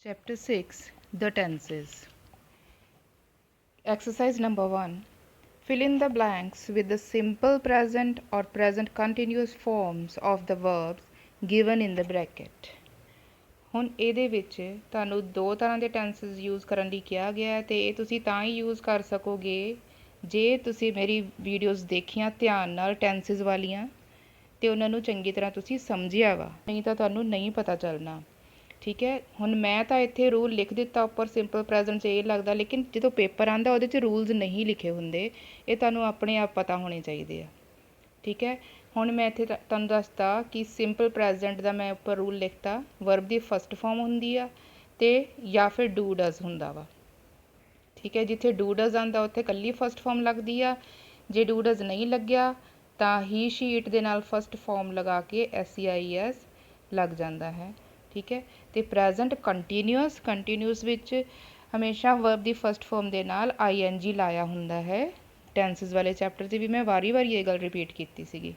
Chapter 6 The Tenses. Exercise number 1. Fill in the blanks with the simple present or present continuous forms of the verbs given in the bracket. ਹੁਣ ਇਹਦੇ ਵਿੱਚ ਤੁਹਾਨੂੰ ਦੋ ਤਰ੍ਹਾਂ ਦੇ ਟੈਂਸਸ use ਕਰਨ ਲਈ ਕਿਹਾ ਗਿਆ ਤੇ ਇਹ ਤੁਸੀਂ ਤਾਂ ਹੀ ਯੂਜ਼ ਕਰ ਸਕੋਗੇ ਜੇ ਤੁਸੀਂ ਮੇਰੀ ਵੀਡੀਓਜ਼ ਦੇਖੀਆਂ ਧਿਆਨ ਨਾਲ ਟੈਂਸਸ ਵਾਲੀਆਂ ਤੇ ਉਹਨਾਂ ਨੂੰ ਚੰਗੀ ਤਰ੍ਹਾਂ ਤੁਸੀਂ ਸਮਝਿਆ ਵਾ, ਨਹੀਂ ਤਾਂ ਤੁਹਾਨੂੰ ਨਹੀਂ ਪਤਾ ਚੱਲਣਾ। ठीक है, हुण मैं तो इत्थे रूल लिख दिता उपर सिंपल प्रेजेंट च ये लगता, लेकिन जो पेपर आंदा उहदे च रूल्स नहीं लिखे हुंदे, ये तुहानूं अपने आप पता होने चाहिए आ। ठीक है, हुण मैं इत्थे तुहानूं दसता कि सिंपल प्रेजेंट दा मैं उपर रूल लिखता, वर्ब दी फस्ट फॉर्म हुंदी आ ते या फिर डू डज हुंदा वा। ठीक है, जिथे डू डज आंदा उत्थे कल्ली फस्ट फॉर्म लगदी आ, जे डू डज नहीं लग्गिया तां ही शी इट दे नाल फस्ट फॉर्म लगा के SEIS लग जांदा है। ठीक है, तो प्रेजेंट कंटीन्यूअस विच हमेशा वर्ब की फस्ट फॉर्म के नाल ING लाया हुंदा है। टेंसेस वाले चैप्टर से भी मैं वारी वारी ये गल रिपीट की सीगी।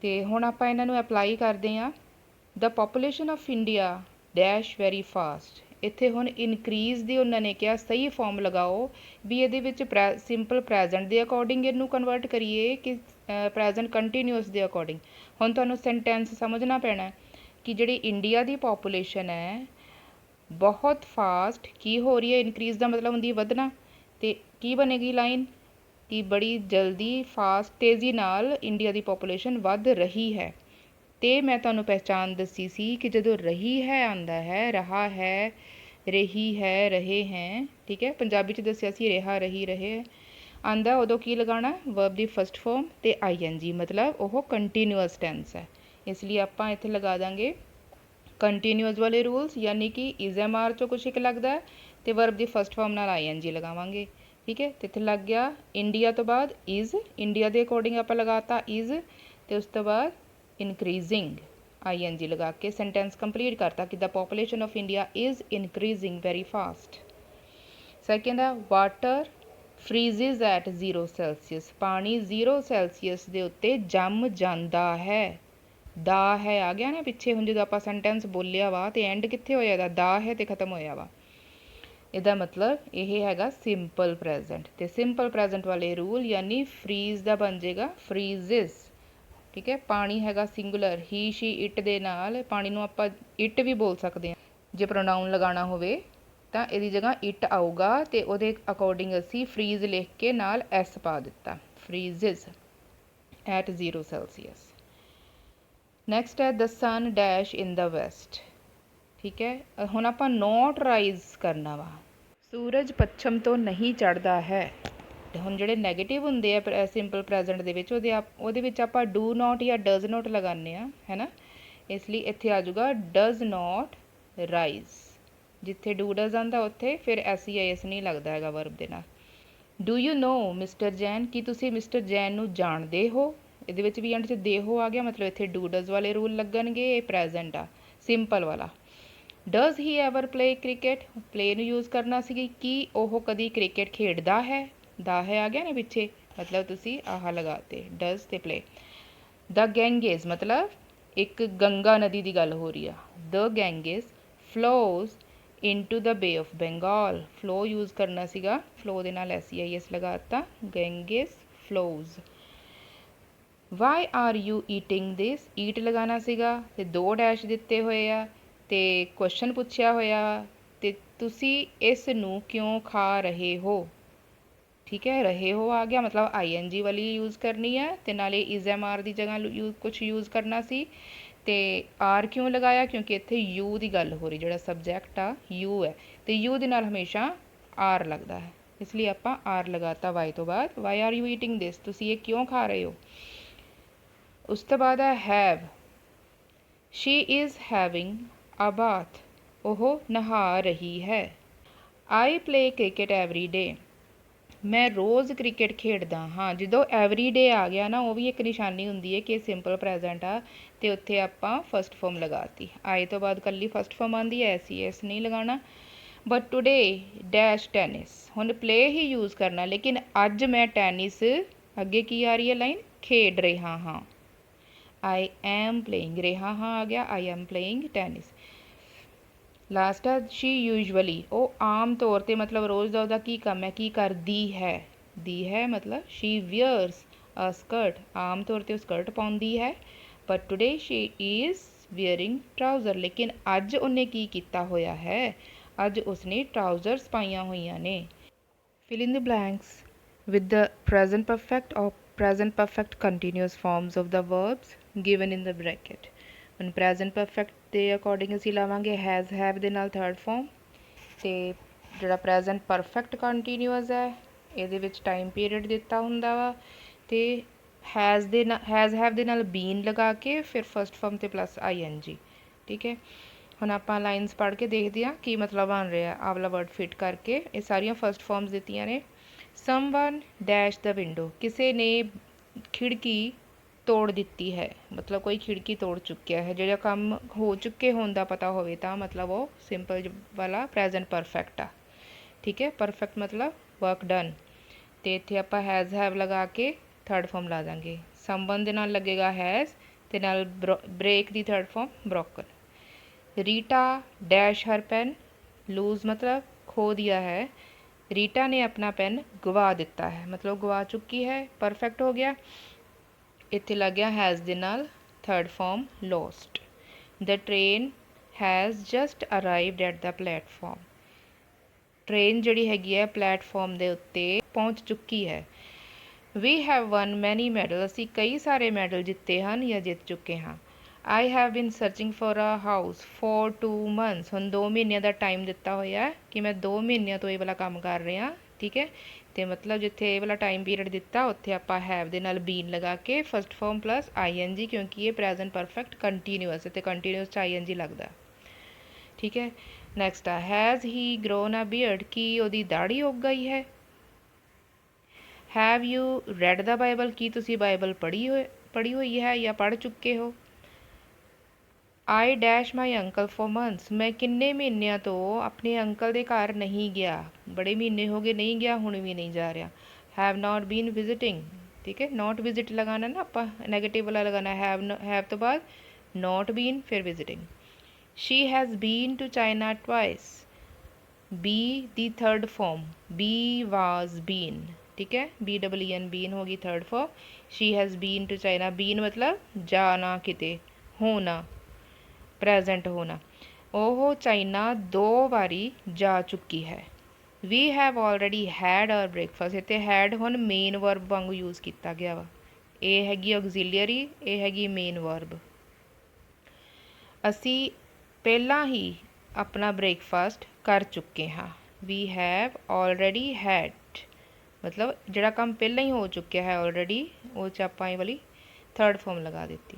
ते हुण आपां इन्हां नूं अप्लाई करदे हां। The population of India dash very fast. इत्थे हुण इनक्रीज़ दी उन्हां ने कहा सही फॉर्म लगाओ भी इहदे विच सिंपल प्रेजेंट दे अकॉर्डिंग इहनूं कन्वर्ट करिए कि प्रेजेंट कंटीन्यूअस दे अकॉर्डिंग। हुण तुहानूं सेंटेंस समझना पैना है कि जिहड़ी इंडिया की पॉपूलेशन है बहुत फास्ट की हो रही है, इनक्रीज़ का मतलब होंदी वधना, तो की बनेगी लाइन कि बड़ी जल्दी फास्ट तेज़ी नाल इंडिया की पॉपूलेशन वध रही है। तो मैं तुहानूं पहचान दसी सी कि जदों रही है आंदा है, रहा है, रही है, रहे हैं। ठीक है, पंजाबी च दस्सिया सी रहा, रही, रहे आंदा, उदों की लगाना वर्ब की फस्ट फॉर्म ते ING, मतलब वह कंटीन्यूअस टेंस है। इसलिए आप इत्थे लगा देंगे कंटीन्यूअस वाले रूल्स, यानी कि इज़-एम-आर चो कुछ एक लगता है तो वर्ब की फस्ट फॉर्म नाल ING लगावांगे। ठीक है, तो इत्थे लग गया इंडिया तो बाद इज़, इंडिया के अकॉर्डिंग आप लगाता इज़, तो उस तो बाद इनक्रीजिंग ING लगा के सेंटेंस कंप्लीट करता कि the population of India is increasing very fast. Second है वाटर फ्रीजिज एट 0 सैल्सीयस। पानी 0 सैल्सीयस के उत्ते जम जाता है। दा है आ गया ना पिछे, हुण जो आप सेंटेंस बोलिया वा तो एंड कित्थे होया दा है तो खत्म होया वा। इहदा मतलब यह हैगा सिंपल प्रेजेंट। तो सिंपल प्रेजेंट वाले रूल यानी फ्रीज का बन जाएगा फ्रीजिज। ठीक है, पानी हैगा singular, he she it they नाल पानी नूं आपां इट भी बोल सकते हैं। जे प्रोनाउन लगाना होवे तां इहदी जगह इट आऊगा तो उहदे अकॉर्डिंग असी फ्रीज लिख के नाल S पा दिता, फ्रीजिज एट 0 सैल्सीयस। नैक्सट है the sun dash in the west. ठीक है, हुण आपां नॉट राइज करना वा, सूरज पच्छम तो नहीं चढ़ता है। हुण जिहड़े नैगेटिव हुंदे आ सिंपल प्रेजेंट दे विच उहदे विच आपां डू नॉट या डज नॉट लगाने आ, है ना। इसलिए इत्थे आ जाऊगा डज नॉट राइज। जिथे डू डज आंदा उत्थे फिर SEIS नहीं लगता है वर्ब दे नाल। Do you know mister Jain, कि तुसीं मिस्टर जैन नूं जाणदे हो। ਇਹਦੇ ਵਿੱਚ ਵੀ ਐਂਡ 'ਚ ਦੇ ਹੋ ਆ ਗਿਆ, ਮਤਲਬ ਇੱਥੇ ਡੂ ਡਜ਼ ਵਾਲੇ ਰੂਲ ਲੱਗਣਗੇ। ਇਹ ਪ੍ਰੈਜ਼ੈਂਟ ਆ ਸਿੰਪਲ ਵਾਲਾ। Does he ever play cricket, play ਨੂੰ ਯੂਜ਼ ਕਰਨਾ ਸੀ ਕਿ ਉਹ ਕਦੀ ਕ੍ਰਿਕਟ ਖੇਡਦਾ ਹੈ। ਦਾ ਹੈ ਆ ਗਿਆ ਨਾ ਪਿੱਛੇ, ਮਤਲਬ ਤੁਸੀਂ ਆਹ ਲਗਾਤੇ ਡਜ਼ ਤੇ ਪਲੇ। ਦ ਗੈਂਗੇਜ਼ ਮਤਲਬ ਇੱਕ ਗੰਗਾ ਨਦੀ ਦੀ ਗੱਲ ਹੋ ਰਹੀ ਆ। The Ganges flows into the bay of Bengal, flow use ਕਰਨਾ ਸੀਗਾ, ਫਲੋ ਦੇ ਨਾਲ SEIS ਲਗਾਤਾ, Ganges flows. Why are you eating this, eat लगाना सीगा ते 2 डैश दिते हुए आ ते क्वेश्चन पुछया होया ते तुसी इस नू क्यों खा रहे हो। ठीक है, रहे हो आ गया, मतलब ING वाली यूज़ करनी है ते नाले इज़-एम-आर की जगह कुछ यूज़ करना सी ते आर क्यों लगाया क्योंकि इत्थे यू की गल हो रही, जिहड़ा सबजैक्ट आ यू है तो यू दे नाल हमेशा आर लगता है, इसलिए आपां आर लगाता वाई तो बाद। Why are you eating this, तुसी ये क्यों खा रहे हो। उस तो बाद है have, she is having a bath, ओह नहा रही है। I play cricket every day, मैं रोज़ क्रिकेट खेडदा हाँ। जो एवरी डे आ गया ना वो भी एक निशानी होंगी है कि सिंपल प्रेजेंट आ, तो उत्थे आपां फस्ट फॉर्म लगाती। आई तो बाद कल्ली फस्ट फॉर्म आती है, SES नहीं लगाना। बट टुडे डैश टेनिस, हुण प्ले ही यूज़ करना, लेकिन अज मैं टेनिस अगे की आ रही है लाइन खेड रहा हाँ। आई एम प्लेइंग, रहा हाँ आ गया, I am playing tennis. Last ਹੈ ਸ਼ੀ ਯੂਜੂਅਲੀ, ਉਹ ਆਮ ਤੌਰ 'ਤੇ ਮਤਲਬ ਰੋਜ਼ ਦਾ ਉਹਦਾ ਕੀ ਕੰਮ ਹੈ, ਕੀ ਕਰਦੀ ਹੈ। ਦੀ ਹੈ ਮਤਲਬ ਸ਼ੀ ਵੀਅਰਸ ਅ ਸਕਰਟ, ਆਮ ਤੌਰ 'ਤੇ ਉਹ ਸਕਰਟ ਪਾਉਂਦੀ ਹੈ। But today she is wearing trouser, ਲੇਕਿਨ ਅੱਜ ਉਹਨੇ ਕੀ ਕੀਤਾ ਹੋਇਆ ਹੈ, ਅੱਜ ਉਸਨੇ ਟਰਾਊਜ਼ਰਸ ਪਾਈਆਂ ਹੋਈਆਂ ਨੇ। Fill in the blanks with the present perfect or present perfect continuous forms of the verbs given in the bracket। ਹੁਣ present perfect ਦੇ ਅਕੋਰਡਿੰਗ ਅਸੀਂ ਲਾਵਾਂਗੇ has have ਦੇ ਨਾਲ ਥਰਡ ਫਾਰਮ, ਤੇ ਜਿਹੜਾ present perfect continuous ਹੈ ਇਹਦੇ ਵਿੱਚ ਟਾਈਮ ਪੀਰੀਅਡ ਦਿੱਤਾ ਹੁੰਦਾ ਵਾ, ਤੇ has ਦੇ ਨਾਲ has have ਦੇ ਨਾਲ been ਲਗਾ ਕੇ ਫਿਰ ਫਸਟ ਫਾਰਮ ਤੇ ਪਲੱਸ ing। ਠੀਕ ਹੈ, ਹੁਣ ਆਪਾਂ ਲਾਈਨਸ ਪੜ੍ਹ ਕੇ ਦੇਖਦੇ ਹਾਂ ਕੀ ਮਤਲਬ ਬਣ ਰਿਹਾ ਆਹ ਵਾਲਾ ਵਰਡ ਫਿਟ ਕਰਕੇ। ਇਹ ਸਾਰੀਆਂ ਫਸਟ ਫਾਰਮਸ ਦਿੱਤੀਆਂ ਨੇ। ਸਮਵਨ ਡੈਸ਼ ਦਾ ਵਿੰਡੋ, ਕਿਸੇ ਨੇ ਖਿੜਕੀ ਤੋੜ ਦਿੱਤੀ ਹੈ, ਮਤਲਬ ਕੋਈ ਖਿੜਕੀ ਤੋੜ ਚੁੱਕਿਆ ਹੈ। ਜਿਹੜਾ ਕੰਮ ਹੋ ਚੁੱਕੇ ਹੋਣ ਦਾ ਪਤਾ ਹੋਵੇ ਤਾਂ ਮਤਲਬ ਉਹ ਸਿੰਪਲ ਵਾਲਾ ਪ੍ਰੈਜ਼ੈਂਟ ਪਰਫੈਕਟ ਆ। ਠੀਕ ਹੈ, ਪਰਫੈਕਟ ਮਤਲਬ ਵਰਕ ਡਨ, ਅਤੇ ਇੱਥੇ ਆਪਾਂ ਹੈਜ਼ ਹੈਵ ਲਗਾ ਕੇ ਥਰਡ ਫਾਰਮ ਲਾ ਦਾਂਗੇ। ਸਮਵਨ ਦੇ ਨਾਲ ਲੱਗੇਗਾ ਹੈਜ਼, ਅਤੇ ਨਾਲ ਬ੍ਰੇਕ ਦੀ third form broken. Rita dash her pen lose मतलब खो दिया है। रीटा ने अपना पेन गवा दिता है, मतलब गवा चुकी है, परफेक्ट हो गया। इत्थे लग गया हैज़ दे नाल third form lost. The train has just arrived at the platform, train जिहड़ी हैगी है प्लेटफॉर्म दे उत्ते पहुँच चुकी है। We have won many medal, असी कई सारे मैडल जिते हैं या जित चुके हाँ। I have been searching for a house for 2 months, ਹੁਣ 2 ਮਹੀਨਿਆਂ ਦਾ ਟਾਈਮ ਦਿੱਤਾ ਹੋਇਆ ਹੈ ਕਿ ਮੈਂ 2 ਮਹੀਨਿਆਂ ਤੋਂ ਇਹ ਵਾਲਾ ਕੰਮ ਕਰ ਰਿਹਾ। ਠੀਕ ਹੈ, ਤੇ ਮਤਲਬ ਜਿੱਥੇ ਇਹ ਵਾਲਾ ਟਾਈਮ ਪੀਰੀਅਡ ਦਿੱਤਾ ਉੱਥੇ ਆਪਾਂ ਹੈਵ ਦੇ ਨਾਲ ਬੀਨ ਲਗਾ ਕੇ ਫਸਟ ਫਾਰਮ ਪਲੱਸ ing, ਕਿਉਂਕਿ ਇਹ ਪ੍ਰੈਜ਼ੈਂਟ ਪਰਫੈਕਟ ਕੰਟੀਨਿਊਅਸ ਹੈ ਤੇ ਕੰਟੀਨਿਊਅਸ 'ਚ ing ਲੱਗਦਾ। ਠੀਕ ਹੈ, ਨੈਕਸਟ ਆ has he grown a beard, ਕੀ ਉਹਦੀ ਦਾੜੀ ਉੱਗ ਗਈ ਹੈ। Have you read the Bible, की तुसी बाइबल पढ़ी हुई है या पढ़ चुके हो। I dash my uncle for months, मैं किन्ने महीनों तो अपने अंकल के घर नहीं गया, बड़े महीने हो गए नहीं गया, हुण भी नहीं जा रहा। हैव नॉट बीन विजिटिंग, ठीक है, नॉट विजिट लगाना ना आप नैगेटिव वाला लगाना, हैव तो बाद नॉट बीन फिर visiting. She has been to China twice, be दी third form, be was been. ठीक है, BEEN बीन होगी third form. She has been to China, been मतलब जाना किते, होना, प्रेजेंट होना। ਉਹ ਚਾਈਨਾ 2 ਵਾਰੀ ਜਾ ਚੁੱਕੀ ਹੈ। We have already had our breakfast, ਇੱਥੇ ਹੈਡ ਹੁਣ ਮੇਨ ਵਰਬ ਵਾਂਗੂ ਯੂਜ਼ ਕੀਤਾ ਗਿਆ ਵਾ। ਇਹ ਹੈਗੀ ਆਕਸੀਲੀਅਰੀ, ਇਹ ਹੈਗੀ ਮੇਨ ਵਰਬ। ਅਸੀਂ ਪਹਿਲਾਂ ਹੀ ਆਪਣਾ ਬ੍ਰੇਕਫਾਸਟ ਕਰ ਚੁੱਕੇ ਹਾਂ। ਵੀ ਹੈਵ ਆਲਰੇਡੀ ਹੈਡ, मतलब ਜਿਹੜਾ ਕੰਮ ਪਹਿਲਾਂ ਹੀ ਹੋ ਚੁੱਕਿਆ ਹੈ ਆਲਰੇਡੀ, ਉਹ 'ਚ ਆਪਾਂ ਇਹ ਵਾਲੀ ਥਰਡ ਫਾਰਮ ਲਗਾ ਦਿੱਤੀ।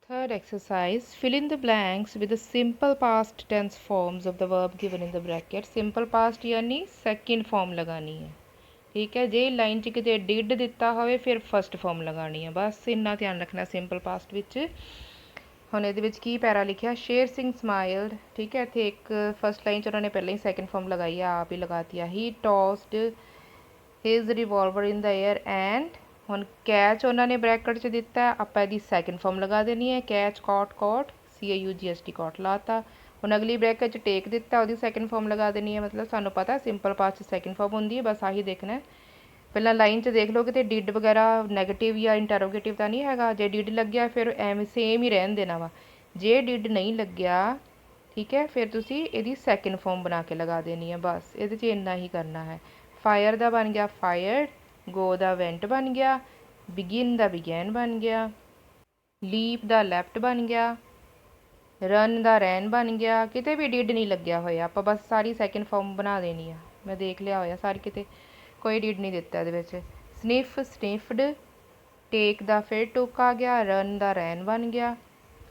Third exercise, fill in the blanks with simple past tense forms of the verb given in the bracket. Simple past ਯਾਨੀ ਸੈਕਿੰਡ ਫਾਰਮ ਲਗਾਣੀ ਹੈ। ਠੀਕ ਹੈ, ਜੇ ਲਾਈਨ 'ਚ ਕਿਤੇ ਡਿਡ ਦਿੱਤਾ ਹੋਵੇ ਫਿਰ ਫਸਟ ਫਾਰਮ ਲਗਾਣੀ ਹੈ, ਬਸ ਇੰਨਾ ਧਿਆਨ ਰੱਖਣਾ ਸਿੰਪਲ ਪਾਸਟ ਵਿੱਚ। ਹੁਣ ਇਹਦੇ ਵਿੱਚ ਕੀ ਪੈਰਾ ਲਿਖਿਆ, ਸ਼ੇਰ ਸਿੰਘ ਸਮਾਈਲਡ। ਠੀਕ ਹੈ, ਇੱਥੇ ਇੱਕ ਫਸਟ ਲਾਈਨ 'ਚ ਉਹਨਾਂ ਨੇ ਪਹਿਲਾਂ ਹੀ ਸੈਕਿੰਡ ਫਾਰਮ ਲਗਾਈ ਆ, ਆਪ ਹੀ ਲਗਾਤੀ ਆ। He tossed his revolver in the air and, ਹੁਣ ਕੈਚ ਉਹਨਾਂ ਨੇ ਬ੍ਰੈਕਟ 'ਚ ਦਿੱਤਾ, ਆਪਾਂ ਇਹਦੀ ਸੈਕਿੰਡ ਫਾਰਮ ਲਗਾ ਦੇਣੀ ਹੈ। Catch caught caught, CAUGST caught ਲਾਤਾ। ਹੁਣ ਅਗਲੀ ਬ੍ਰੈਕਟ 'ਚ ਟੇਕ ਦਿੱਤਾ, ਉਹਦੀ ਸੈਕਿੰਡ ਫਾਰਮ ਲਗਾ ਦੇਣੀ ਹੈ। ਮਤਲਬ ਸਾਨੂੰ ਪਤਾ ਸਿੰਪਲ ਪਾਸਟ 'ਚ ਸੈਕਿੰਡ ਫਾਰਮ ਹੁੰਦੀ ਹੈ, ਬਸ ਆਹੀ ਦੇਖਣਾ। ਪਹਿਲਾਂ ਲਾਈਨ 'ਚ ਦੇਖ ਲਓ ਕਿਤੇ ਡਿਡ ਵਗੈਰਾ ਨੈਗੇਟਿਵ ਜਾਂ ਇੰਟਰੋਗੇਟਿਵ ਤਾਂ ਨਹੀਂ ਹੈਗਾ। ਜੇ ਡਿਡ ਲੱਗਿਆ ਫਿਰ ਐਵੇਂ ਸੇਮ ਹੀ ਰਹਿਣ ਦੇਣਾ ਵਾ। ਜੇ ਡਿਡ ਨਹੀਂ ਲੱਗਿਆ, ਠੀਕ ਹੈ, ਫਿਰ ਤੁਸੀਂ ਇਹਦੀ ਸੈਕਿੰਡ ਫਾਰਮ ਬਣਾ ਕੇ ਲਗਾ ਦੇਣੀ ਹੈ, ਬਸ ਇਹਦੇ 'ਚ ਇੰਨਾ ਹੀ ਕਰਨਾ ਹੈ। फायर का बन गया फायर्ड, गो का वेंट बन गया, बिगिन का बिगैन बन गया, लीप का लैफ्ट बन गया, रन का रैन बन गया। किते भी डिड नहीं लग्या होया, आप बस सारी सैकेंड फॉर्म बना देनी है। मैं देख लिया होया सारी, किते कोई डिड नहीं दिता ये। स्निफ स्निफड, टेक का फिर टुक आ गया, रन का रैन बन गया,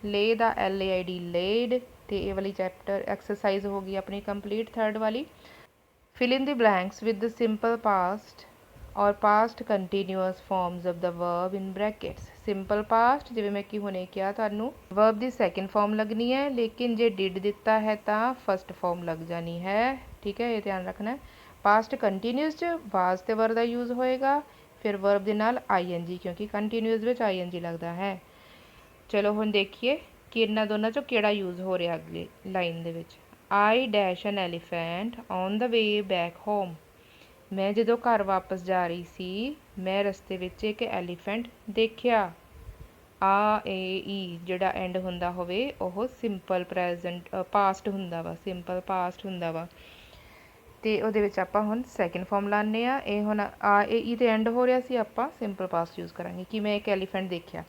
ले का LAID लेड। तो ये वाली चैप्टर एक्सरसाइज हो गई अपनी कंप्लीट थर्ड वाली। Fill in the blanks with the simple past और past continuous forms of the verb in brackets. Simple past जिवें मैं कि हुणे किहा तुहानूं वर्ब की सैकेंड फॉर्म लगनी है, लेकिन जे डिड दिता है तो फस्ट फॉर्म लग जानी है। ठीक है, ये ध्यान रखना है। पास्ट कंटीन्यूअस च वाज ते वर का यूज़ होएगा, फिर वर्ब के नाल ING, क्योंकि कंटीन्यूअस में ING लगता है। चलो हुण देखिए कि इन्हां दोनों चों किहड़ा यूज़ हो रहा अगली लाइन दे विच। I dash an elephant on the way back home. मैं जदों घर वापस जा रही सी मैं रस्ते विच एक एलीफेंट देखिया। आ ए ई जिहड़ा एंड हुंदा होवे ओह सिंपल प्रैजेंट पास्ट हुंदा वा, सिंपल पास्ट हुंदा वा। ते ਉਹਦੇ ਵਿੱਚ ਆਪਾਂ ਹੁਣ ਸੈਕਿੰਡ ਫਾਰਮ ਲਾਣੇ ਆ। ਇਹ ਹੁਣ ਆ ਏ ਈ ਤੇ ਐਂਡ ਹੋ ਰਿਹਾ ਸੀ, ਆਪਾਂ ਸਿੰਪਲ ਪਾਸਟ ਯੂਜ਼ ਕਰਾਂਗੇ ਕਿ ਮੈਂ ਇੱਕ ਐਲੀਫੈਂਟ ਦੇਖਿਆ।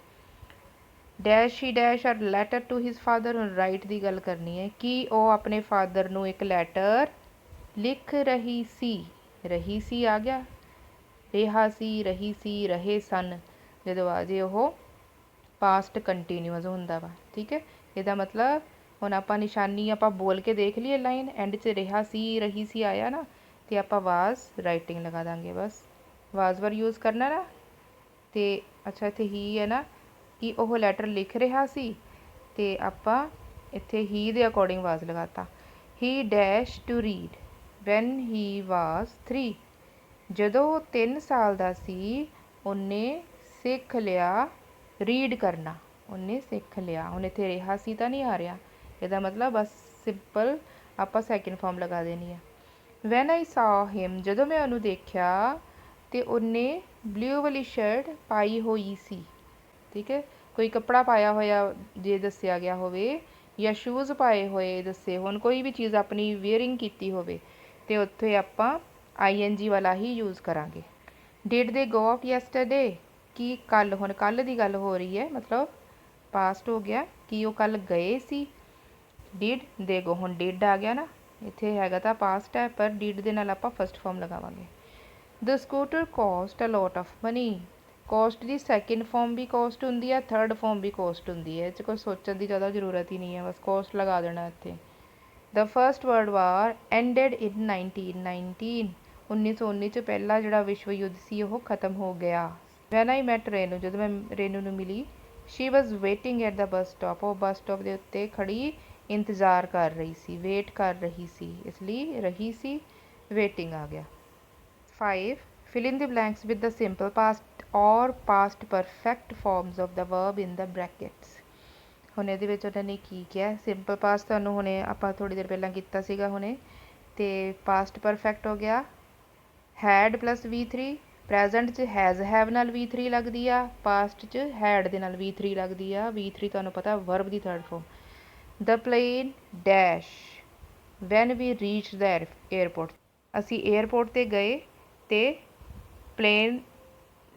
Dash he dash a letter to his father. ਹੁਣ ਰਾਈਟ ਦੀ ਗੱਲ ਕਰਨੀ ਹੈ ਕਿ ਉਹ ਆਪਣੇ ਫਾਦਰ ਨੂੰ ਇੱਕ ਲੈਟਰ ਲਿਖ ਰਹੀ ਸੀ ਆ ਗਿਆ, ਰਿਹਾ ਸੀ, ਰਹੀ ਸੀ, ਰਹੇ ਸਨ ਜਦੋਂ ਆ ਜੇ ਉਹ ਪਾਸਟ ਕੰਟੀਨਿਊਸ ਹੁੰਦਾ ਵਾ। ਠੀਕ ਹੈ, ਇਹਦਾ ਮਤਲਬ ਹੁਣ ਆਪਾਂ ਨਿਸ਼ਾਨੀ ਆਪਾਂ ਬੋਲ ਕੇ ਦੇਖ ਲਈਏ ਲਾਈਨ ਐਂਡ 'ਚ ਰਿਹਾ ਸੀ, ਰਹੀ ਸੀ ਆਇਆ ਨਾ, ਤੇ ਆਪਾਂ ਵਾਜ਼ ਰਾਈਟਿੰਗ ਲਗਾ ਦਾਂਗੇ। ਬਸ ਵਾਜ਼ ਵਰ ਯੂਜ਼ ਕਰਨਾ ਨਾ। ਤੇ ਅੱਛਾ ਇੱਥੇ ਹੀ ਹੈ ਨਾ ਕਿ ਉਹ ਲੈਟਰ ਲਿਖ ਰਿਹਾ ਸੀ, ਤੇ ਆਪਾਂ ਇੱਥੇ ਹੀ ਦੇ ਅਕੋਰਡਿੰਗ ਵਾਜ਼ ਲਗਾਤਾ। He dash to read when he was 3। ਜਦੋਂ ਉਹ 3 ਸਾਲ ਦਾ ਸੀ ਉਹਨੇ ਸਿੱਖ ਲਿਆ ਰੀਡ ਕਰਨਾ, ਉਹਨੇ ਸਿੱਖ ਲਿਆ। ਹੁਣ ਇੱਥੇ ਰਿਹਾ ਸੀ ਤਾਂ ਨਹੀਂ ਆ ਰਿਹਾ, ਇਹਦਾ ਮਤਲਬ ਬਸ ਸਿੰਪਲ ਆਪਾਂ ਸੈਕਿੰਡ ਫਾਰਮ ਲਗਾ ਦੇਣੀ ਆ। ਵੈਨ ਆਈ ਸਾ ਹਿਮ, ਜਦੋਂ ਮੈਂ ਉਹਨੂੰ ਦੇਖਿਆ ਤੇ ਉਹਨੇ ਬਲੂ ਵਾਲੀ ਸ਼ਰਟ ਪਾਈ ਹੋਈ ਸੀ। ਠੀਕ ਹੈ, ਕੋਈ ਕੱਪੜਾ ਪਾਇਆ ਹੋਇਆ ਜੇ ਦੱਸਿਆ ਗਿਆ ਹੋਵੇ ਜਾਂ ਸ਼ੂਜ਼ ਪਾਏ ਹੋਏ ਦੱਸੇ ਹੋਣ, ਕੋਈ ਵੀ ਚੀਜ਼ ਆਪਣੀ ਵੇਅਰਿੰਗ ਕੀਤੀ ਹੋਵੇ ਤੇ ਉੱਥੇ ਆਪਾਂ ING ਵਾਲਾ ਹੀ ਯੂਜ਼ ਕਰਾਂਗੇ। ਡਿਡ ਦੇ ਗੋ ਆਊਟ ਯੈਸਟਰਡੇ, ਕਿ ਕੱਲ, ਹੁਣ ਕੱਲ ਦੀ ਗੱਲ ਹੋ ਰਹੀ ਹੈ ਮਤਲਬ ਪਾਸਟ ਹੋ ਗਿਆ ਕਿ ਉਹ ਕੱਲ ਗਏ ਸੀ। ਡਿਡ ਦੇ ਗੋ, ਹੁਣ ਡਿਡ ਆ ਗਿਆ ਨਾ, ਇੱਥੇ ਹੈਗਾ ਤਾਂ ਪਾਸਟ ਹੈ ਪਰ ਡਿਡ ਦੇ ਨਾਲ ਆਪਾਂ ਫਸਟ ਫਾਰਮ ਲਗਾਵਾਂਗੇ। The scooter cost a lot of money. Cost ਦੀ ਸੈਕਿੰਡ ਫਾਰਮ ਵੀ ਕੋਸਟ ਹੁੰਦੀ ਹੈ, ਥਰਡ ਫਾਰਮ ਵੀ ਕੋਸਟ ਹੁੰਦੀ ਹੈ, ਇਹ 'ਚ ਕੋਈ ਸੋਚਣ ਦੀ ਜ਼ਿਆਦਾ ਜ਼ਰੂਰਤ ਹੀ ਨਹੀਂ ਹੈ, ਬਸ ਕੋਸਟ ਲਗਾ ਦੇਣਾ ਇੱਥੇ। The first world war ended ਇਨ 1919। 1919 'ਚ ਪਹਿਲਾ ਜਿਹੜਾ ਵਿਸ਼ਵ ਯੁੱਧ ਸੀ ਉਹ ਖਤਮ ਹੋ ਗਿਆ। ਵੈਨ ਆਈ ਮੈਟ ਰੇਨੂ, ਜਦੋਂ ਮੈਂ ਰੇਨੂ ਨੂੰ ਮਿਲੀ, she was waiting at the bus stop. ਉਹ ਬੱਸ ਸਟਾਪ ਦੇ ਉੱਤੇ ਖੜੀ ਇੰਤਜ਼ਾਰ ਕਰ ਰਹੀ ਸੀ, ਵੇਟ ਕਰ ਰਹੀ ਸੀ, ਇਸ ਲਈ ਰਹੀ ਸੀ ਵੇਟਿੰਗ ਆ ਗਿਆ। 5. Fill in the blanks with the simple past or past perfect forms of the verb in the brackets. ਹੁਣ ਇਹਦੇ ਵਿੱਚ ਉਹਨਾਂ ਨੇ ਕੀ ਕਿਹਾ, ਸਿੰਪਲ ਪਾਸਟ ਤੁਹਾਨੂੰ ਹੁਣੇ ਆਪਾਂ ਥੋੜ੍ਹੀ ਦੇਰ ਪਹਿਲਾਂ ਕੀਤਾ ਸੀਗਾ ਹੁਣੇ, ਤੇ ਪਾਸਟ ਪਰਫੈਕਟ ਹੋ ਗਿਆ ਹੈਡ ਪਲੱਸ V3। ਪ੍ਰੈਜੈਂਟ 'ਚ ਹੈਜ਼ ਹੈਵ ਨਾਲ V3 ਲੱਗਦੀ ਆ, ਪਾਸਟ 'ਚ ਹੈਡ ਦੇ ਨਾਲ V3 ਲੱਗਦੀ ਆ। V3 ਤੁਹਾਨੂੰ ਪਤਾ ਵਰਬ ਦੀ third form. The plane dash when we reach the airport. ਅਸੀਂ ਏਅਰਪੋਰਟ 'ਤੇ ਗਏ ਤੇ ਪਲੇਨ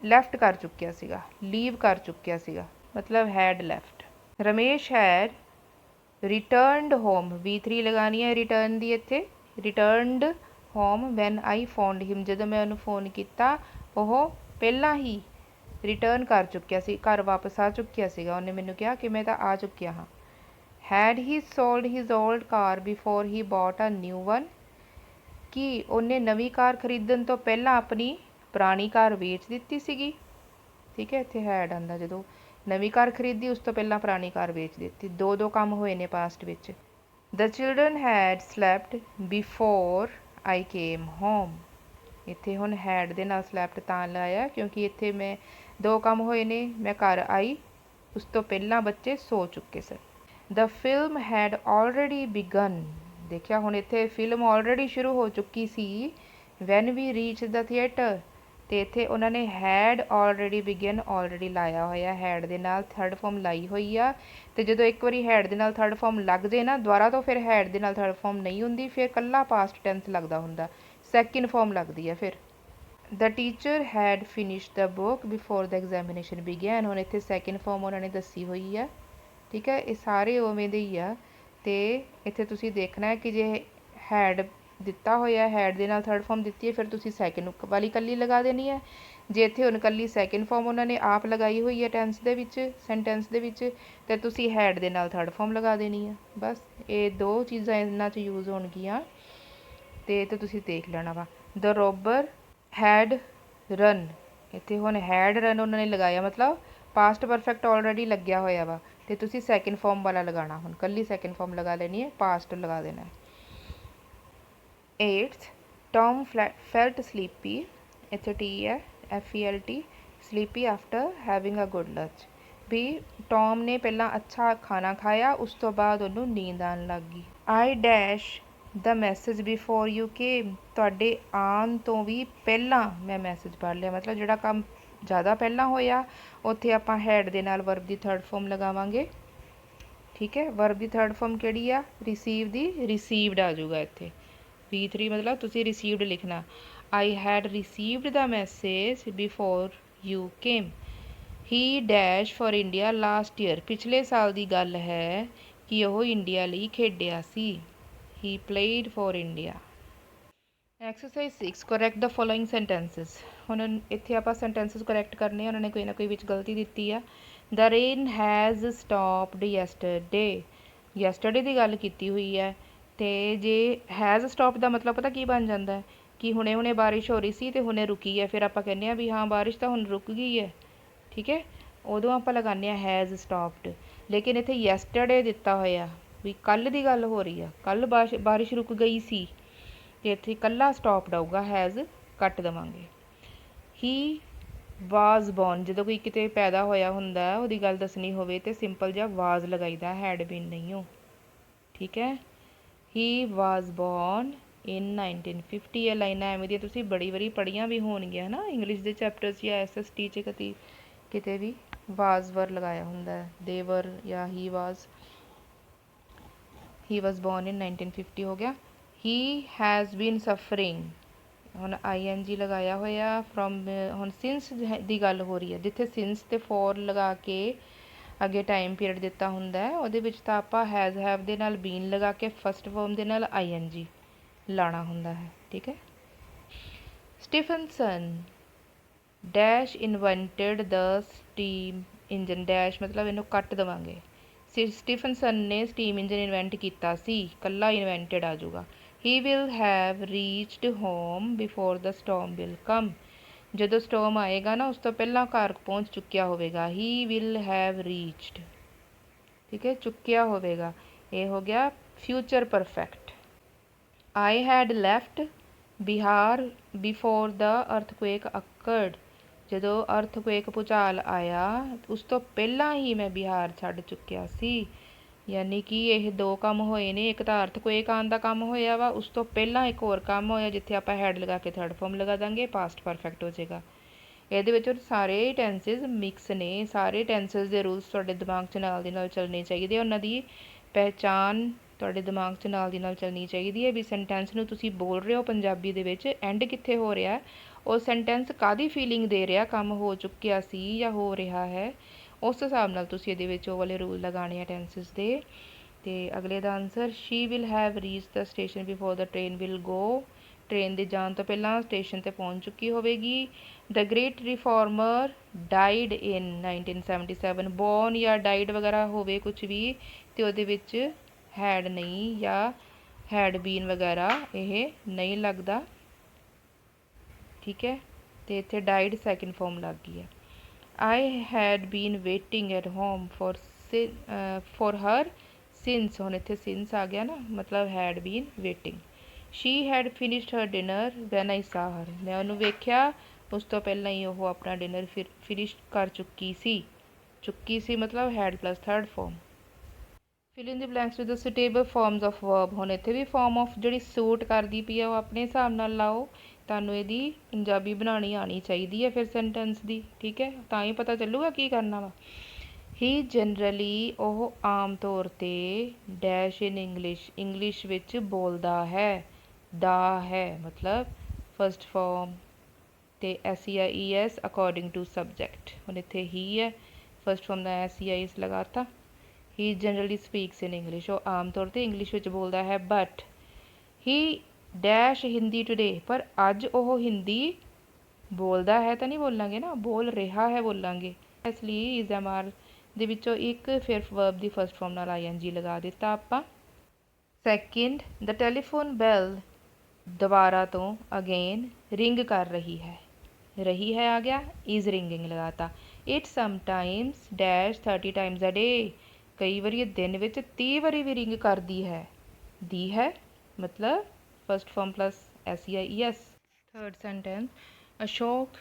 ਲੈਫਟ ਕਰ ਚੁੱਕਿਆ ਸੀਗਾ, ਲੀਵ ਕਰ ਚੁੱਕਿਆ ਸੀਗਾ, ਮਤਲਬ head left. Ramesh head returned home, V3 ਲਗਾਉਣੀ ਹੈ ਰਿਟਰਨ ਦੀ ਇੱਥੇ, ਰਿਟਰਨਡ ਹੋਮ ਵੈਨ ਆਈ ਫੋਨਡ ਹਿਮ। ਜਦੋਂ ਮੈਂ ਉਹਨੂੰ ਫ਼ੋਨ ਕੀਤਾ ਉਹ ਪਹਿਲਾਂ ਹੀ ਰਿਟਰਨ ਕਰ ਚੁੱਕਿਆ ਸੀ, ਘਰ ਵਾਪਸ ਆ ਚੁੱਕਿਆ ਸੀਗਾ। ਉਹਨੇ ਮੈਨੂੰ ਕਿਹਾ ਕਿ ਮੈਂ ਤਾਂ ਆ ਚੁੱਕਿਆ ਹਾਂ। Had he sold his old car before he bought a new one. ਕਿ ਉਹਨੇ ਨਵੀਂ ਕਾਰ ਖਰੀਦਣ ਤੋਂ ਪਹਿਲਾਂ ਆਪਣੀ ਪੁਰਾਣੀ ਕਾਰ ਵੇਚ ਦਿੱਤੀ ਸੀਗੀ। ਠੀਕ ਹੈ, ਇੱਥੇ ਹੈਡ ਆਉਂਦਾ ਜਦੋਂ ਨਵੀਂ ਕਾਰ ਖਰੀਦੀ ਉਸ ਤੋਂ ਪਹਿਲਾਂ ਪੁਰਾਣੀ ਕਾਰ ਵੇਚ ਦਿੱਤੀ। ਦੋ ਕੰਮ ਹੋਏ ਨੇ ਪਾਸਟ ਵਿੱਚ। The children had slept before I came home. ਇੱਥੇ ਹੁਣ ਹੈਡ ਦੇ ਨਾਲ ਸਲੈਪਟ ਤਾਂ ਲਾਇਆ ਕਿਉਂਕਿ ਇੱਥੇ ਮੈਂ ਦੋ ਕੰਮ ਹੋਏ ਨੇ, ਮੈਂ ਘਰ ਆਈ ਉਸ ਤੋਂ ਪਹਿਲਾਂ ਬੱਚੇ ਸੋ ਚੁੱਕੇ ਸਨ। The film had already begun. ਦੇਖਿਆ ਹੁਣ ਇੱਥੇ ਫਿਲਮ ਆਲਰੇਡੀ ਸ਼ੁਰੂ ਹੋ ਚੁੱਕੀ ਸੀ when we reach the theatre, ਤੇ ਇੱਥੇ ਉਹਨਾਂ ਨੇ ਹੈਡ ਆਲਰੇਡੀ ਬਿਗਨ ਆਲਰੇਡੀ ਲਾਇਆ ਹੋਇਆ, ਹੈਡ ਦੇ ਨਾਲ ਥਰਡ ਫਾਰਮ ਲਾਈ ਹੋਈ ਆ। ਤੇ ਜਦੋਂ ਇੱਕ ਵਾਰੀ ਹੈਡ ਦੇ ਨਾਲ ਥਰਡ ਫਾਰਮ ਲੱਗ ਜੇ ਨਾ ਦੁਬਾਰਾ ਤੋਂ ਫਿਰ ਹੈਡ ਦੇ ਨਾਲ ਥਰਡ ਫਾਰਮ ਨਹੀਂ ਹੁੰਦੀ, ਫਿਰ ਇਕੱਲਾ ਪਾਸਟ ਟੈਂਸ ਲੱਗਦਾ ਹੁੰਦਾ, ਸੈਕਿੰਡ ਫਾਰਮ ਲੱਗਦੀ ਆ ਫਿਰ। The teacher had finish the book before the examination began. ਹੁਣ ਇੱਥੇ ਸੈਕਿੰਡ ਫਾਰਮ ਉਹਨਾਂ ਨੇ ਦੱਸੀ ਹੋਈ ਆ। ਠੀਕ ਹੈ, ਇਹ ਸਾਰੇ ਉਵੇਂ ਦੇ ਹੀ ਆ। ਤੇ ਇੱਥੇ ਤੁਸੀਂ ਦੇਖਣਾ ਹੈ ਕਿ ਜੇ ਹੈਡ ਦਿੱਤਾ ਹੋਇਆ, ਹੈਡ ਦੇ ਨਾਲ ਥਰਡ ਫਾਰਮ ਦਿੱਤੀ ਹੈ, ਫਿਰ ਤੁਸੀਂ ਸੈਕਿੰਡ ਵਾਲੀ ਇਕੱਲੀ ਲਗਾ ਦੇਣੀ ਹੈ। ਜੇ ਇੱਥੇ ਹੁਣ ਇਕੱਲੀ ਸੈਕਿੰਡ ਫਾਰਮ ਉਹਨਾਂ ਨੇ ਆਪ ਲਗਾਈ ਹੋਈ ਹੈ ਟੈਂਸ ਦੇ ਵਿੱਚ, ਸੈਂਟੈਂਸ ਦੇ ਵਿੱਚ, ਤੇ ਤੁਸੀਂ ਹੈਡ ਦੇ ਨਾਲ ਥਰਡ ਫਾਰਮ ਲਗਾ ਦੇਣੀ ਹੈ। ਬਸ ਇਹ ਦੋ ਚੀਜ਼ਾਂ ਇਹਨਾਂ 'ਚ ਯੂਜ਼ ਹੋਣਗੀਆਂ ਤੇ ਤੁਸੀਂ ਦੇਖ ਲੈਣਾ ਵਾ। ਦ ਰੋਬਰ ਹੈਡ ਰਨ, ਇੱਥੇ ਹੁਣ ਹੈਡ ਰਨ ਉਹਨਾਂ ਨੇ ਲਗਾਇਆ ਮਤਲਬ ਪਾਸਟ ਪਰਫੈਕਟ ਆਲਰੇਡੀ ਲੱਗਿਆ ਹੋਇਆ ਵਾ, ਤੇ ਤੁਸੀਂ ਸੈਕਿੰਡ ਫਾਰਮ ਵਾਲਾ ਲਗਾਉਣਾ। ਹੁਣ ਇਕੱਲੀ ਸੈਕਿੰਡ ਫਾਰਮ ਲਗਾ ਲੈਣੀ ਹੈ, ਪਾਸਟ ਲਗਾ ਦੇਣਾ ਹੈ। 8th ਟੌਮ ਫੈਲਟ ਸਲੀਪੀ, ਇੱਥੇ T ਹੈ FELT, sleepy after having a good lunch. भी टॉम ने पहला अच्छा खाना खाया, उस तो बाद ਉਹਨੂੰ नींद आन लग गई। I dash the message before you came, ਤੁਹਾਡੇ ਆਉਣ ਤੋਂ ਵੀ ਪਹਿਲਾਂ मैं मैसेज पढ़ लिया। मतलब ਜਿਹੜਾ ਕੰਮ ज़्यादा ਪਹਿਲਾਂ ਹੋਇਆ ਉੱਥੇ ਆਪਾਂ हैड ਦੇ ਨਾਲ वर्ब ਦੀ थर्ड फॉर्म लगावांगे। ठीक है, वर्ब की थर्ड फॉर्म ਕਿਹੜੀ ਆ? रिसीव ਦੀ रिसीव्ड आ जाऊगा ਇੱਥੇ। V3 मतलब ਤੁਸੀਂ रिसीव्ड लिखना। I had received the message before you came. He dash for India last year, पिछले साल की गल है कि वह इंडिया ਲਈ ਖੇਡਿਆ ਸੀ। ही played for India. Exercise 6, correct the following sentences. ਹੁਣ ਇੱਥੇ ਆਪਾਂ ਸੈਂਟੈਂਸਸ ਕਰੈਕਟ ਕਰਨੇ ਆ, ਉਹਨਾਂ ਨੇ ਕੋਈ ਨਾ ਕੋਈ ਵਿੱਚ ਗਲਤੀ ਦਿੱਤੀ ਆ। The rain has stopped yesterday, yesterday ਦੀ ਗੱਲ ਕੀਤੀ ਹੋਈ ਹੈ, ਤੇ ਜੇ ਹੈਜ਼ ਸਟਾਪ ਦਾ ਮਤਲਬ ਪਤਾ ਕੀ ਬਣ ਜਾਂਦਾ ਹੈ ਕਿ ਹੁਣੇ ਹੁਣੇ ਬਾਰਿਸ਼ ਹੋ ਰਹੀ ਸੀ ਤੇ ਹੁਣੇ ਰੁਕੀ ਹੈ, ਫਿਰ ਆਪਾਂ ਕਹਿੰਦੇ ਆ ਵੀ ਹਾਂ ਬਾਰਿਸ਼ ਤਾਂ ਹੁਣ ਰੁਕ ਗਈ ਹੈ। ਠੀਕ ਹੈ, ਉਦੋਂ ਆਪਾਂ ਲਗਾਉਂਦੇ ਆ ਹੈਜ਼ ਸਟਾਪਡ। ਲੇਕਿਨ ਇੱਥੇ ਯੈਸਟਰਡੇ ਦਿੱਤਾ ਹੋਇਆ ਵੀ ਕੱਲ੍ਹ ਦੀ ਗੱਲ ਹੋ ਰਹੀ ਆ, ਕੱਲ੍ਹ ਬਾਰਿਸ਼ ਰੁਕ ਗਈ ਸੀ, ਤੇ ਇੱਥੇ ਇਕੱਲਾ ਸਟਾਪਡ ਆਊਗਾ, ਹੈਜ਼ ਕੱਟ ਦੇਵਾਂਗੇ। ਹੀ ਵਾਜ਼ ਬੋਰਨ, ਜਦੋਂ ਕੋਈ ਕਿਤੇ ਪੈਦਾ ਹੋਇਆ ਹੁੰਦਾ ਉਹਦੀ ਗੱਲ ਦੱਸਣੀ ਹੋਵੇ ਤੇ ਸਿੰਪਲ ਜਿਹਾ ਵਾਜ਼ ਲਗਾਈਦਾ, ਹੈਡ ਬੀਨ ਨਹੀਂ ਹੋ। ਠੀਕ ਹੈ, ਹੀ ਵਾਜ਼ ਬੋਰਨ ਇਨ 1950। ਇਹ ਲਾਈਨਾਂ ਐਵੇਂ ਦੀਆਂ ਤੁਸੀਂ ਬੜੀ ਵਾਰੀ ਪੜ੍ਹੀਆਂ ਵੀ ਹੋਣਗੀਆਂ ਹੈ ਨਾ, ਇੰਗਲਿਸ਼ ਦੇ ਚੈਪਟਰਸ ਜਾਂ SST 'ਚ ਕਦੀ ਕਿਤੇ ਵੀ ਵਾਜ਼ ਵਰ ਲਗਾਇਆ ਹੁੰਦਾ ਹੈ, ਦੇ ਵਰ ਜਾਂ ਹੀ ਵਾਜ਼ ਬੋਰਨ ਇਨ 1950 ਹੋ ਗਿਆ। ਹੀ ਹੈਜ਼ ਬੀਨ ਸਫਰਿੰਗ, ਹੁਣ ING ਲਗਾਇਆ ਹੋਇਆ ਫਰੋਮ, ਹੁਣ ਸਿੰਸ ਦੀ ਗੱਲ ਹੋ ਰਹੀ ਹੈ, ਜਿੱਥੇ ਸਿੰਸ ਤੇ ਫੋਰ ਲਗਾ ਕੇ ਅੱਗੇ ਟਾਈਮ ਪੀਰੀਅਡ ਦਿੱਤਾ ਹੁੰਦਾ ਹੈ, ਉਹਦੇ ਵਿੱਚ ਤਾਂ ਆਪਾਂ ਹੈਜ਼ ਹੈਵ ਦੇ ਨਾਲ ਬੀਨ ਲਗਾ ਕੇ ਫਸਟ ਫਾਰਮ ਦੇ ਨਾਲ ING ਲਾਣਾ ਹੁੰਦਾ ਹੈ। ਠੀਕ ਹੈ, ਸਟੀਫਨਸਨ ਡੈਸ਼ ਇਨਵੈਂਟਡ ਦ ਸਟੀਮ ਇੰਜਨ, ਡੈਸ਼ ਮਤਲਬ ਇਹਨੂੰ ਕੱਟ ਦੇਵਾਂਗੇ। ਸਟੀਫਨਸਨ ਨੇ ਸਟੀਮ ਇੰਜਨ ਇਨਵੈਂਟ ਕੀਤਾ ਸੀ, ਕੱਲਾ ਇਨਵੈਂਟਡ ਆ ਜਾਊਗਾ। He will have reached home before the storm will come, ਜਦੋਂ ਸਟੋਰਮ ਆਏਗਾ ਨਾ ਉਸ ਤੋਂ ਪਹਿਲਾਂ ਘਰ ਪਹੁੰਚ ਚੁੱਕਿਆ ਹੋਵੇਗਾ। ਹੀ ਵਿਲ ਹੈਵ ਰੀਚਡ, ਠੀਕ ਹੈ, ਚੁੱਕਿਆ ਹੋਵੇਗਾ। ਇਹ ਹੋ ਗਿਆ future perfect. I had left Bihar before the earthquake occurred, ਜਦੋਂ ਅਰਥਕੁਏਕ ਭੂਚਾਲ ਆਇਆ ਉਸ ਤੋਂ ਪਹਿਲਾਂ ਹੀ ਮੈਂ ਬਿਹਾਰ ਛੱਡ ਚੁੱਕਿਆ ਸੀ। ਯਾਨੀ ਕਿ ਇਹ ਦੋ ਕੰਮ ਹੋਏ ਨੇ, ਇੱਕ ਤਾਂ ਅਰਥਕੁਏਕ ਆਉਣ ਦਾ ਕੰਮ ਹੋਇਆ ਵਾ, ਉਸ ਤੋਂ ਪਹਿਲਾਂ ਇੱਕ ਹੋਰ ਕੰਮ ਹੋਇਆ ਜਿੱਥੇ ਆਪਾਂ ਹੈਡ ਲਗਾ ਕੇ ਥਰਡ ਫਾਰਮ ਲਗਾ ਦਾਂਗੇ, ਪਾਸਟ ਪਰਫੈਕਟ ਹੋ ਜਾਏਗਾ। ਇਹਦੇ ਵਿੱਚ ਸਾਰੇ ਟੈਂਸਿਸ ਮਿਕਸ ਨੇ, ਸਾਰੇ ਟੈਂਸਿਸ ਦੇ ਰੂਲਸ ਤੁਹਾਡੇ ਦਿਮਾਗ 'ਚ ਨਾਲ ਦੀ ਨਾਲ ਚੱਲਣੇ ਚਾਹੀਦੇ, ਉਹਨਾਂ ਦੀ ਪਹਿਚਾਣ ਤੁਹਾਡੇ ਦਿਮਾਗ 'ਚ ਨਾਲ ਦੀ ਨਾਲ ਚੱਲਣੀ ਚਾਹੀਦੀ ਹੈ ਵੀ ਸੈਂਟੈਂਸ ਨੂੰ ਤੁਸੀਂ ਬੋਲ ਰਹੇ ਹੋ ਪੰਜਾਬੀ ਦੇ ਵਿੱਚ, ਐਂਡ ਕਿੱਥੇ ਹੋ ਰਿਹਾ, ਉਹ ਸੈਂਟੈਂਸ ਕਾਹਦੀ ਫੀਲਿੰਗ ਦੇ ਰਿਹਾ, ਕੰਮ ਹੋ ਚੁੱਕਿਆ ਸੀ ਜਾਂ ਹੋ ਰਿਹਾ ਹੈ, ਉਸ ਹਿਸਾਬ ਨਾਲ ਤੁਸੀਂ ਇਹਦੇ ਵਿੱਚ ਉਹ ਵਾਲੇ ਰੂਲ ਲਗਾਉਣੇ ਆ ਟੈਂਸਿਸ ਦੇ। ਤੇ ਅਗਲੇ ਦਾ answer, she will have reach the station before the train will go, train ਦੇ ਜਾਣ ਤੋਂ ਪਹਿਲਾਂ ਸਟੇਸ਼ਨ 'ਤੇ ਪਹੁੰਚ ਚੁੱਕੀ ਹੋਵੇਗੀ। The great reformer died in 1977, born ਜਾਂ ਡਾਈਡ ਵਗੈਰਾ ਹੋਵੇ ਕੁਛ ਵੀ ਤੇ ਉਹਦੇ ਵਿੱਚ ਹੈਡ ਨਹੀਂ ਜਾਂ ਹੈਡ ਬੀਨ ਵਗੈਰਾ ਇਹ ਨਹੀਂ ਲੱਗਦਾ। ਠੀਕ ਹੈ, ਤੇ ਇੱਥੇ ਡਾਈਡ ਸੈਕਿੰਡ ਫਾਰਮ ਲੱਗ ਗਈ ਹੈ। I had been waiting at home for her since, ਹੁਣ ਇੱਥੇ ਸਿੰਸ ਆ ਗਿਆ ਨਾ, ਮਤਲਬ had been waiting. She had finished her dinner when I saw her, ਮੈਂ ਉਹਨੂੰ ਵੇਖਿਆ ਉਸ ਤੋਂ ਪਹਿਲਾਂ ਹੀ ਉਹ ਆਪਣਾ ਡਿਨਰ ਫਿਨਿਸ਼ ਕਰ ਚੁੱਕੀ ਸੀ ਮਤਲਬ had plus third form. Fill in the blanks with the suitable forms of verb, ਹੁਣ ਇੱਥੇ ਵੀ ਫਾਰਮ ਆਫ ਜਿਹੜੀ ਸੂਟ ਕਰਦੀ ਪਈ ਆ ਉਹ ਆਪਣੇ ਹਿਸਾਬ ਨਾਲ ਲਾਓ, ਤੁਹਾਨੂੰ ਇਹਦੀ ਪੰਜਾਬੀ ਬਣਾਉਣੀ ਆਉਣੀ ਚਾਹੀਦੀ ਹੈ ਫਿਰ ਸੈਂਟੈਂਸ ਦੀ। ਠੀਕ ਹੈ, ਤਾਂ ਹੀ ਪਤਾ ਚੱਲੂਗਾ ਕੀ ਕਰਨਾ ਵਾ। ਹੀ ਜਨਰਲੀ, ਉਹ ਆਮ ਤੌਰ 'ਤੇ ਡੈਸ਼ ਇਨ ਇੰਗਲਿਸ਼ ਵਿੱਚ ਬੋਲਦਾ ਹੈ, ਦਾ ਹੈ ਮਤਲਬ ਫਸਟ ਫਾਰਮ ਤੇ SEIES ਅਕੋਰਡਿੰਗ ਟੂ ਸਬਜੈਕਟ। ਹੁਣ ਇੱਥੇ ਹੀ ਹੈ, ਫਸਟ ਫਾਰਮ ਦਾ SEIS ਲਗਾਤਾ। He generally speaks in English, ਉਹ ਆਮ ਤੌਰ 'ਤੇ ਇੰਗਲਿਸ਼ ਵਿੱਚ ਬੋਲਦਾ ਹੈ। But he dash Hindi today, ਪਰ ਅੱਜ ਉਹ ਹਿੰਦੀ ਬੋਲਦਾ ਹੈ ਤਾਂ ਨਹੀਂ ਬੋਲਾਂਗੇ ਨਾ, ਬੋਲ ਰਿਹਾ ਹੈ ਬੋਲਾਂਗੇ, ਇਸ ਲਈ IS ਦੇ ਵਿੱਚੋਂ ਇੱਕ ਫਿਰ ਵਰਬ ਦੀ ਫਸਟ ਫਾਰਮ ਨਾਲ ING ਲਗਾ ਦਿੱਤਾ ਆਪਾਂ। ਸੈਕਿੰਡ, ਦ ਟੈਲੀਫੋਨ ਬੈਲ ਦੁਬਾਰਾ ਤੋਂ ਅਗੇਨ ਰਿੰਗ ਕਰ ਰਹੀ ਹੈ ਆ ਗਿਆ, ਇਜ਼ ਰਿੰਗਿੰਗ ਲਗਾਤਾ। It sometimes dash 30 times a day, ਕਈ ਵਾਰੀ ਦਿਨ ਵਿੱਚ 30 ਵਾਰੀ ਵੀ ਰਿੰਗ ਕਰਦੀ ਹੈ, ਦੀ ਹੈ ਮਤਲਬ first form plus SEIES। Third sentence, Ashok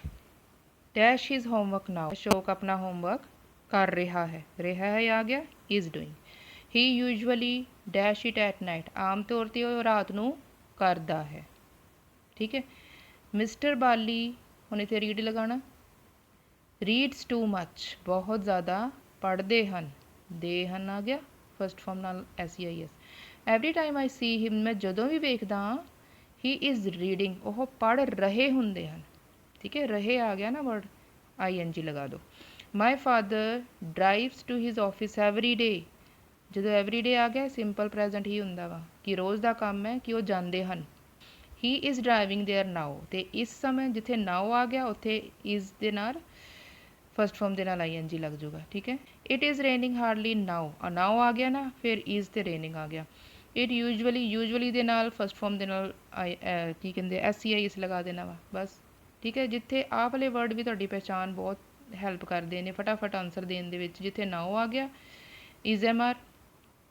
dash his homework now, Ashok ਆਪਣਾ ਹੋਮਵਰਕ कर रहा है आ गया is doing. He usually dash it at night, आम तौर ते ਉਹ ਰਾਤ ਨੂੰ ਕਰਦਾ ਹੈ। ठीक है। मिस्टर बाली ਹੁਣ ਇੱਥੇ ਰੀਡ ਲਗਾਉਣਾ। ਰੀਡਸ ਟੂ ਮੱਚ, ਬਹੁਤ ਜ਼ਿਆਦਾ ਪੜ੍ਹਦੇ ਹਨ। ਦੇ ਹਨ ਆ ਗਿਆ ਫਸਟ ਫਾਰਮ ਨਾਲ SEIS। ਐਵਰੀ ਟਾਈਮ ਆਈ ਸੀ ਹਿਮ, ਮੈਂ ਜਦੋਂ ਵੀ ਵੇਖਦਾ ਹਾਂ ਹੀ ਇਜ਼ ਰੀਡਿੰਗ, ਉਹ ਪੜ੍ਹ ਰਹੇ ਹੁੰਦੇ ਹਨ। ਠੀਕ ਹੈ, ਰਹੇ ਆ ਗਿਆ ਨਾ ਵਰਡ, ING ਲਗਾ ਦਿਓ। My father drives to his office every day, ਜਦੋਂ ਐਵਰੀ ਡੇ ਆ ਗਿਆ ਸਿੰਪਲ ਪ੍ਰੈਜੈਂਟ ਹੀ ਹੁੰਦਾ ਵਾ ਕਿ ਰੋਜ਼ ਦਾ ਕੰਮ ਹੈ ਕਿ ਉਹ ਜਾਂਦੇ ਹਨ। ਹੀ ਇਜ਼ ਡਰਾਈਵਿੰਗ ਦੇਅਰ ਨਾਓ, ਅਤੇ ਇਸ ਸਮੇਂ ਜਿੱਥੇ ਨਾਓ ਆ ਗਿਆ ਉੱਥੇ ਇਜ਼ ਦੇ ਨਾਲ ਫਸਟ ਫਾਰਮ ਦੇ ਨਾਲ ING ਲੱਗ ਜਾਊਗਾ। ਠੀਕ ਹੈ। ਇਟ ਇਜ਼ ਰੇਨਿੰਗ ਹਾਰਡਲੀ ਨਾਓ, ਨਾਓ ਆ ਗਿਆ ਨਾ, ਫਿਰ ਇਜ਼ ਤੇ ਰੇਨਿੰਗ ਆ ਗਿਆ। ਇਟ ਯੂਜੂਅਲੀ ਦੇ ਨਾਲ ਫਸਟ ਫਾਰਮ ਦੇ ਨਾਲ ਕੀ ਕਹਿੰਦੇ SEIS ਲਗਾ ਦੇਣਾ ਵਾ ਬਸ। ਠੀਕ ਹੈ। ਜਿੱਥੇ ਆਹ ਵਾਲੇ ਵਰਡ ਵੀ ਤੁਹਾਡੀ ਪਹਿਚਾਣ ਬਹੁਤ ਹੈਲਪ ਕਰਦੇ ਨੇ ਫਟਾਫਟ ਆਨਸਰ ਦੇਣ ਦੇ ਵਿੱਚ। ਜਿੱਥੇ ਨਾਓ ਆ ਗਿਆ ਇਜ਼ MR